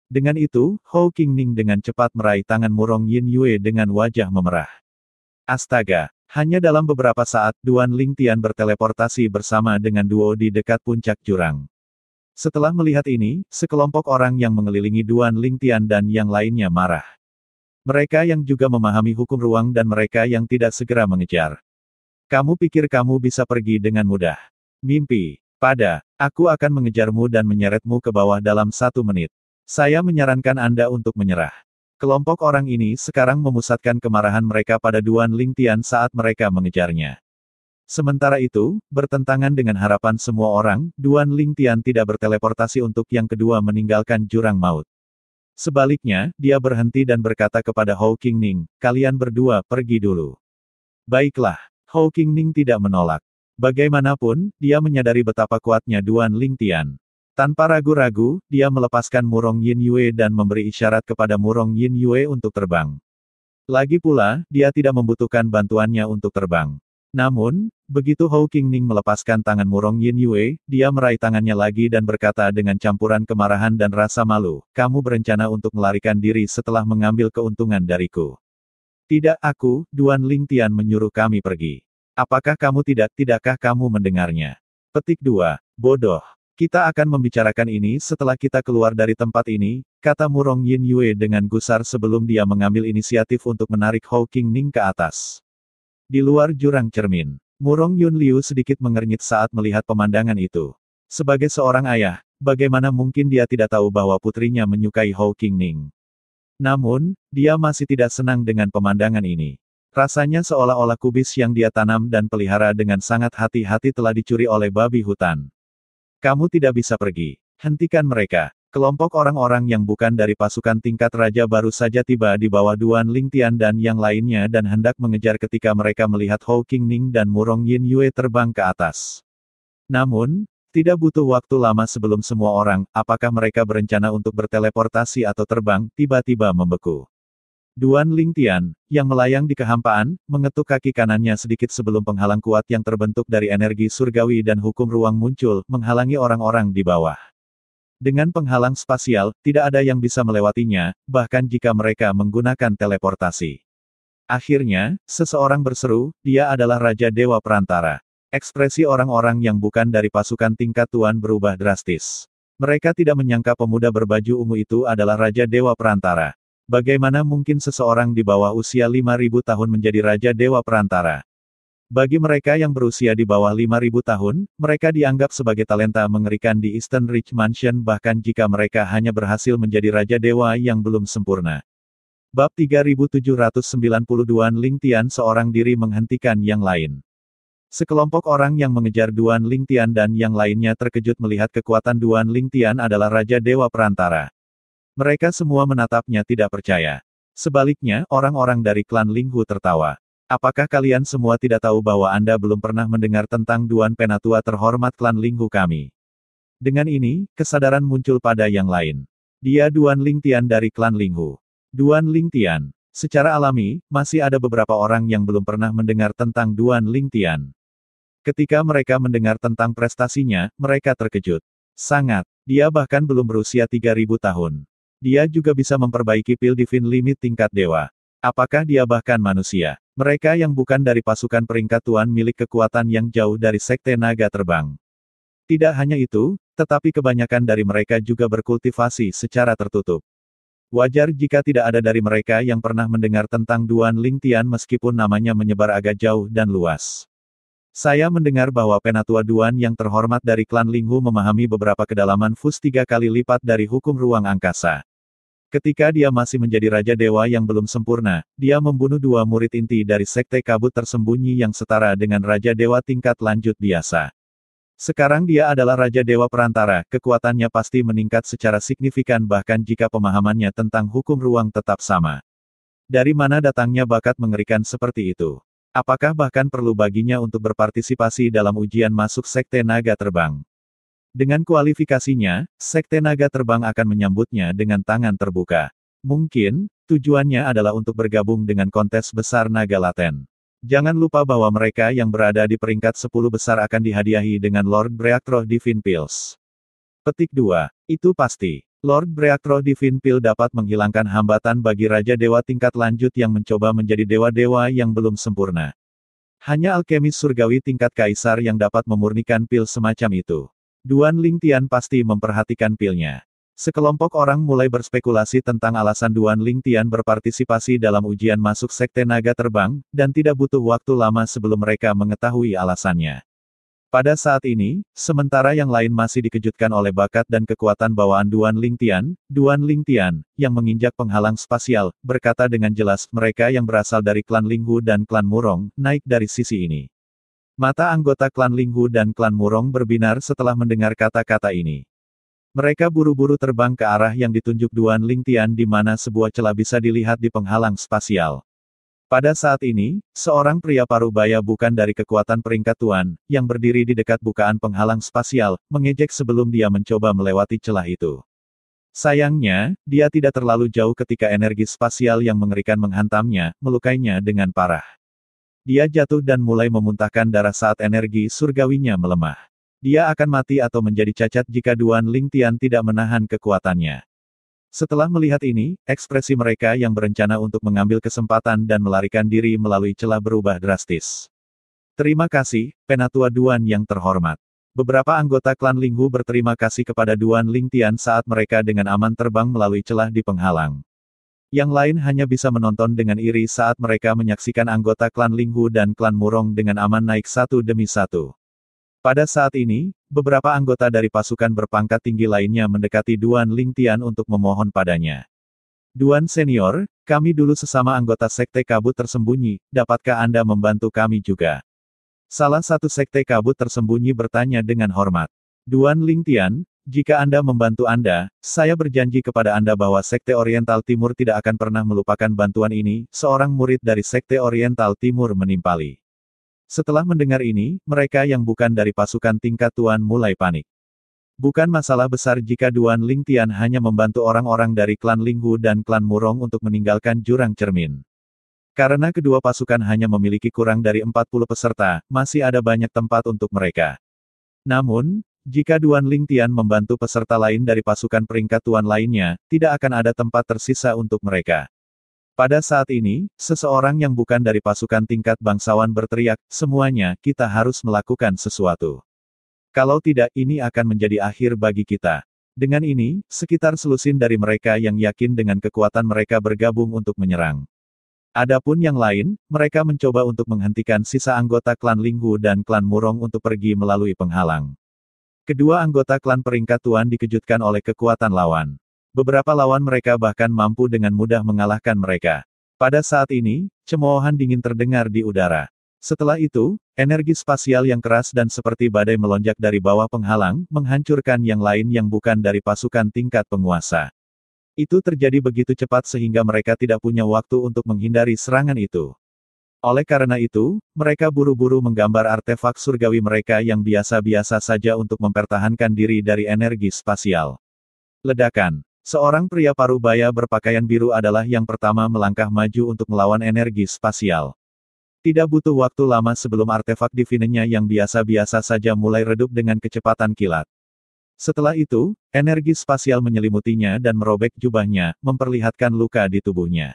Dengan itu, Hou Qingning dengan cepat meraih tangan Murong Yin Yue dengan wajah memerah. Astaga! Hanya dalam beberapa saat, Duan Lingtian berteleportasi bersama dengan duo di dekat puncak jurang. Setelah melihat ini, sekelompok orang yang mengelilingi Duan Lingtian dan yang lainnya marah. Mereka yang juga memahami hukum ruang dan mereka yang tidak segera mengejar. Kamu pikir kamu bisa pergi dengan mudah? Mimpi. Aku akan mengejarmu dan menyeretmu ke bawah dalam 1 menit. Saya menyarankan Anda untuk menyerah. Kelompok orang ini sekarang memusatkan kemarahan mereka pada Duan Lingtian saat mereka mengejarnya. Sementara itu, bertentangan dengan harapan semua orang, Duan Lingtian tidak berteleportasi untuk yang kedua meninggalkan jurang maut. Sebaliknya, dia berhenti dan berkata kepada Hou Qingning, kalian berdua pergi dulu. Baiklah, Hou Qingning tidak menolak. Bagaimanapun, dia menyadari betapa kuatnya Duan Lingtian. Tanpa ragu-ragu, dia melepaskan Murong Yin Yue dan memberi isyarat kepada Murong Yin Yue untuk terbang. Lagi pula, dia tidak membutuhkan bantuannya untuk terbang. Namun, begitu Hou Qingning melepaskan tangan Murong Yin Yue, dia meraih tangannya lagi dan berkata dengan campuran kemarahan dan rasa malu, kamu berencana untuk melarikan diri setelah mengambil keuntungan dariku. Tidak aku, Duan Lingtian menyuruh kami pergi. Apakah kamu tidakkah kamu mendengarnya? Petik 2. Bodoh. Kita akan membicarakan ini setelah kita keluar dari tempat ini, kata Murong Yin Yue dengan gusar sebelum dia mengambil inisiatif untuk menarik Hou Qingning ke atas. Di luar jurang cermin, Murong Yun Liu sedikit mengernyit saat melihat pemandangan itu. Sebagai seorang ayah, bagaimana mungkin dia tidak tahu bahwa putrinya menyukai Hou Qingning? Namun, dia masih tidak senang dengan pemandangan ini. Rasanya seolah-olah kubis yang dia tanam dan pelihara dengan sangat hati-hati telah dicuri oleh babi hutan. Kamu tidak bisa pergi. Hentikan mereka. Kelompok orang-orang yang bukan dari pasukan tingkat raja baru saja tiba di bawah Duan Lingtian dan yang lainnya dan hendak mengejar ketika mereka melihat Hou Qingning dan Murong Yin Yue terbang ke atas. Namun, tidak butuh waktu lama sebelum semua orang, apakah mereka berencana untuk berteleportasi atau terbang, tiba-tiba membeku. Duan Lingtian, yang melayang di kehampaan, mengetuk kaki kanannya sedikit sebelum penghalang kuat yang terbentuk dari energi surgawi dan hukum ruang muncul, menghalangi orang-orang di bawah. Dengan penghalang spasial, tidak ada yang bisa melewatinya, bahkan jika mereka menggunakan teleportasi. Akhirnya, seseorang berseru, dia adalah Raja Dewa Perantara. Ekspresi orang-orang yang bukan dari pasukan tingkat tuan berubah drastis. Mereka tidak menyangka pemuda berbaju ungu itu adalah Raja Dewa Perantara. Bagaimana mungkin seseorang di bawah usia 5.000 tahun menjadi Raja Dewa Perantara? Bagi mereka yang berusia di bawah 5.000 tahun, mereka dianggap sebagai talenta mengerikan di Eastern Ridge Mansion bahkan jika mereka hanya berhasil menjadi Raja Dewa yang belum sempurna. Bab 3790 Duan Lingtian seorang diri menghentikan yang lain. Sekelompok orang yang mengejar Duan Lingtian dan yang lainnya terkejut melihat kekuatan Duan Lingtian adalah Raja Dewa Perantara. Mereka semua menatapnya tidak percaya. Sebaliknya, orang-orang dari klan Linghu tertawa. Apakah kalian semua tidak tahu bahwa Anda belum pernah mendengar tentang Duan Penatua terhormat klan Linghu kami? Dengan ini, kesadaran muncul pada yang lain. Dia Duan Lingtian dari klan Linghu. Duan Lingtian. Secara alami, masih ada beberapa orang yang belum pernah mendengar tentang Duan Lingtian. Ketika mereka mendengar tentang prestasinya, mereka terkejut. Sangat. Dia bahkan belum berusia 3.000 tahun. Dia juga bisa memperbaiki pil divine limit tingkat dewa. Apakah dia bahkan manusia? Mereka yang bukan dari pasukan peringkat tuan milik kekuatan yang jauh dari sekte naga terbang. Tidak hanya itu, tetapi kebanyakan dari mereka juga berkultivasi secara tertutup. Wajar jika tidak ada dari mereka yang pernah mendengar tentang Duan Lingtian meskipun namanya menyebar agak jauh dan luas. Saya mendengar bahwa penatua Duan yang terhormat dari klan Linghu memahami beberapa kedalaman fus 3 kali lipat dari hukum ruang angkasa. Ketika dia masih menjadi Raja Dewa yang belum sempurna, dia membunuh 2 murid inti dari Sekte Kabut tersembunyi yang setara dengan Raja Dewa tingkat lanjut biasa. Sekarang dia adalah Raja Dewa Perantara, kekuatannya pasti meningkat secara signifikan bahkan jika pemahamannya tentang hukum ruang tetap sama. Dari mana datangnya bakat mengerikan seperti itu? Apakah bahkan perlu baginya untuk berpartisipasi dalam ujian masuk Sekte Naga Terbang? Dengan kualifikasinya, Sekte Naga Terbang akan menyambutnya dengan tangan terbuka. Mungkin, tujuannya adalah untuk bergabung dengan kontes besar naga laten. Jangan lupa bahwa mereka yang berada di peringkat 10 besar akan dihadiahi dengan Lord Breakthrough Divine Pills. Petik 2. Itu pasti. Lord Breakthrough Divine Pill dapat menghilangkan hambatan bagi Raja Dewa tingkat lanjut yang mencoba menjadi dewa-dewa yang belum sempurna. Hanya alkemis surgawi tingkat kaisar yang dapat memurnikan pil semacam itu. Duan Lingtian pasti memperhatikan pilnya. Sekelompok orang mulai berspekulasi tentang alasan Duan Lingtian berpartisipasi dalam ujian masuk Sekte Naga Terbang, dan tidak butuh waktu lama sebelum mereka mengetahui alasannya. Pada saat ini, sementara yang lain masih dikejutkan oleh bakat dan kekuatan bawaan Duan Lingtian, yang menginjak penghalang spasial, berkata dengan jelas, mereka yang berasal dari klan Linghu dan klan Murong, naik dari sisi ini. Mata anggota klan Linghu dan klan Murong berbinar setelah mendengar kata-kata ini. Mereka buru-buru terbang ke arah yang ditunjuk Duan Lingtian di mana sebuah celah bisa dilihat di penghalang spasial. Pada saat ini, seorang pria parubaya bukan dari kekuatan peringkat tuan, yang berdiri di dekat bukaan penghalang spasial, mengejek sebelum dia mencoba melewati celah itu. Sayangnya, dia tidak terlalu jauh ketika energi spasial yang mengerikan menghantamnya, melukainya dengan parah. Dia jatuh dan mulai memuntahkan darah saat energi surgawinya melemah. Dia akan mati atau menjadi cacat jika Duan Lingtian tidak menahan kekuatannya. Setelah melihat ini, ekspresi mereka yang berencana untuk mengambil kesempatan dan melarikan diri melalui celah berubah drastis. Terima kasih, Penatua Duan yang terhormat. Beberapa anggota klan Linghu berterima kasih kepada Duan Lingtian saat mereka dengan aman terbang melalui celah di penghalang. Yang lain hanya bisa menonton dengan iri saat mereka menyaksikan anggota klan Linghu dan klan Murong dengan aman naik satu demi satu. Pada saat ini, beberapa anggota dari pasukan berpangkat tinggi lainnya mendekati Duan Lingtian untuk memohon padanya. Duan Senior, kami dulu sesama anggota Sekte Kabut Tersembunyi, dapatkah Anda membantu kami juga? Salah satu Sekte Kabut Tersembunyi bertanya dengan hormat. Duan Lingtian, jika Anda membantu Anda, saya berjanji kepada Anda bahwa Sekte Oriental Timur tidak akan pernah melupakan bantuan ini, seorang murid dari Sekte Oriental Timur menimpali. Setelah mendengar ini, mereka yang bukan dari pasukan tingkat tuan mulai panik. Bukan masalah besar jika Duan Lingtian hanya membantu orang-orang dari klan Linghu dan klan Murong untuk meninggalkan jurang cermin. Karena kedua pasukan hanya memiliki kurang dari 40 peserta, masih ada banyak tempat untuk mereka. Namun, jika Duan Lingtian membantu peserta lain dari pasukan peringkat tuan lainnya, tidak akan ada tempat tersisa untuk mereka. Pada saat ini, seseorang yang bukan dari pasukan tingkat bangsawan berteriak, semuanya, kita harus melakukan sesuatu. Kalau tidak, ini akan menjadi akhir bagi kita. Dengan ini, sekitar selusin dari mereka yang yakin dengan kekuatan mereka bergabung untuk menyerang. Adapun yang lain, mereka mencoba untuk menghentikan sisa anggota klan Linghu dan klan Murong untuk pergi melalui penghalang. Kedua anggota klan peringkat tuan dikejutkan oleh kekuatan lawan. Beberapa lawan mereka bahkan mampu dengan mudah mengalahkan mereka. Pada saat ini, cemoohan dingin terdengar di udara. Setelah itu, energi spasial yang keras dan seperti badai melonjak dari bawah penghalang, menghancurkan yang lain yang bukan dari pasukan tingkat penguasa. Itu terjadi begitu cepat sehingga mereka tidak punya waktu untuk menghindari serangan itu. Oleh karena itu, mereka buru-buru menggambar artefak surgawi mereka yang biasa-biasa saja untuk mempertahankan diri dari energi spasial. Ledakan. Seorang pria parubaya berpakaian biru adalah yang pertama melangkah maju untuk melawan energi spasial. Tidak butuh waktu lama sebelum artefak divinenya yang biasa-biasa saja mulai redup dengan kecepatan kilat. Setelah itu, energi spasial menyelimutinya dan merobek jubahnya, memperlihatkan luka di tubuhnya.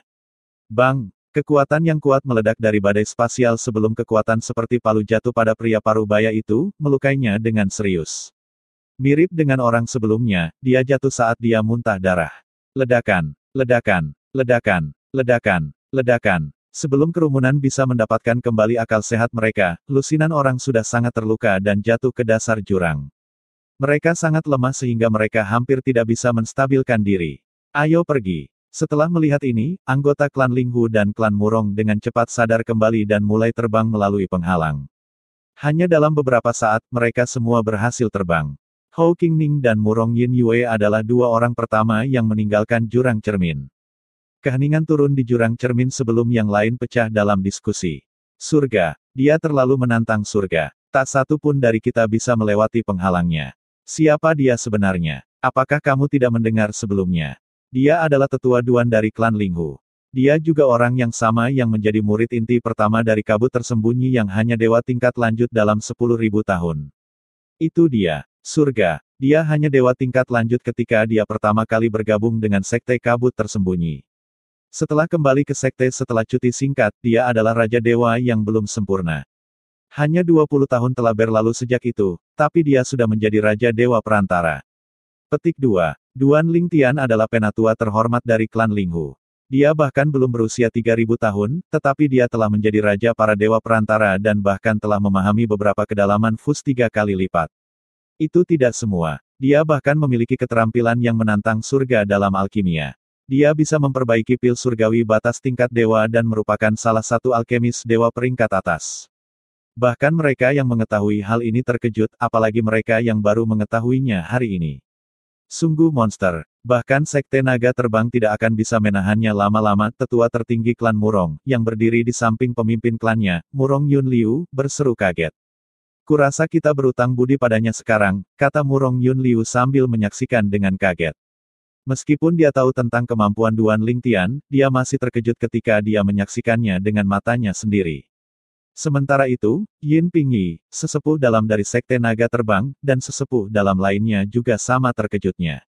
Bang! Kekuatan yang kuat meledak dari badai spasial sebelum kekuatan seperti palu jatuh pada pria parubaya itu, melukainya dengan serius. Mirip dengan orang sebelumnya, dia jatuh saat dia muntah darah. Ledakan, ledakan, ledakan, ledakan, ledakan. Sebelum kerumunan bisa mendapatkan kembali akal sehat mereka, lusinan orang sudah sangat terluka dan jatuh ke dasar jurang. Mereka sangat lemah sehingga mereka hampir tidak bisa menstabilkan diri. Ayo pergi. Setelah melihat ini, anggota klan Linghu dan klan Murong dengan cepat sadar kembali dan mulai terbang melalui penghalang. Hanya dalam beberapa saat, mereka semua berhasil terbang. Hou Qingning dan Murong Yin Yue adalah dua orang pertama yang meninggalkan jurang cermin. Keheningan turun di jurang cermin sebelum yang lain pecah dalam diskusi. Surga. Dia terlalu menantang surga. Tak satu pun dari kita bisa melewati penghalangnya. Siapa dia sebenarnya? Apakah kamu tidak mendengar sebelumnya? Dia adalah tetua Duan dari klan Linghu. Dia juga orang yang sama yang menjadi murid inti pertama dari kabut tersembunyi yang hanya dewa tingkat lanjut dalam 10.000 tahun. Itu dia. Surga. Dia hanya dewa tingkat lanjut ketika dia pertama kali bergabung dengan Sekte Kabut Tersembunyi. Setelah kembali ke Sekte setelah cuti singkat, dia adalah Raja Dewa yang belum sempurna. Hanya 20 tahun telah berlalu sejak itu, tapi dia sudah menjadi Raja Dewa Perantara. Petik 2. Duan Lingtian adalah penatua terhormat dari klan Linghu. Dia bahkan belum berusia 3000 tahun, tetapi dia telah menjadi raja para dewa perantara dan bahkan telah memahami beberapa kedalaman Fus 3 kali lipat. Itu tidak semua. Dia bahkan memiliki keterampilan yang menantang surga dalam alkimia. Dia bisa memperbaiki pil surgawi batas tingkat dewa dan merupakan salah satu alkemis dewa peringkat atas. Bahkan mereka yang mengetahui hal ini terkejut, apalagi mereka yang baru mengetahuinya hari ini. Sungguh monster. Bahkan Sekte Naga Terbang tidak akan bisa menahannya lama-lama. Tetua tertinggi klan Murong, yang berdiri di samping pemimpin klannya, Murong Yunliu, berseru kaget. Kurasa kita berutang budi padanya sekarang, kata Murong Yunliu sambil menyaksikan dengan kaget. Meskipun dia tahu tentang kemampuan Duan Lingtian, dia masih terkejut ketika dia menyaksikannya dengan matanya sendiri. Sementara itu, Yin Pingyi, sesepuh dalam dari Sekte Naga Terbang, dan sesepuh dalam lainnya juga sama terkejutnya.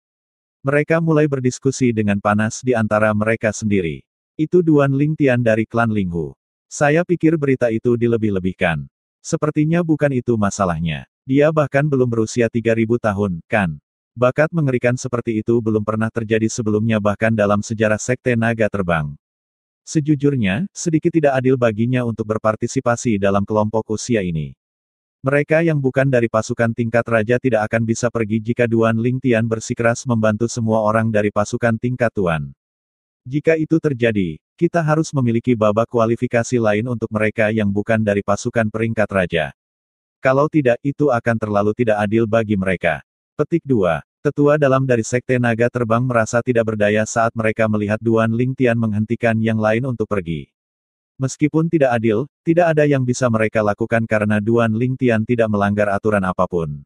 Mereka mulai berdiskusi dengan panas di antara mereka sendiri. Itu Duan Lingtian dari klan Linghu. Saya pikir berita itu dilebih-lebihkan. Sepertinya bukan itu masalahnya. Dia bahkan belum berusia 3000 tahun, kan? Bakat mengerikan seperti itu belum pernah terjadi sebelumnya bahkan dalam sejarah Sekte Naga Terbang. Sejujurnya, sedikit tidak adil baginya untuk berpartisipasi dalam kelompok usia ini. Mereka yang bukan dari pasukan tingkat raja tidak akan bisa pergi jika Duan Lingtian bersikeras membantu semua orang dari pasukan tingkat tuan. Jika itu terjadi, kita harus memiliki babak kualifikasi lain untuk mereka yang bukan dari pasukan peringkat raja. Kalau tidak, itu akan terlalu tidak adil bagi mereka. Petik 2. Tetua dalam dari Sekte Naga Terbang merasa tidak berdaya saat mereka melihat Duan Lingtian menghentikan yang lain untuk pergi. Meskipun tidak adil, tidak ada yang bisa mereka lakukan karena Duan Lingtian tidak melanggar aturan apapun.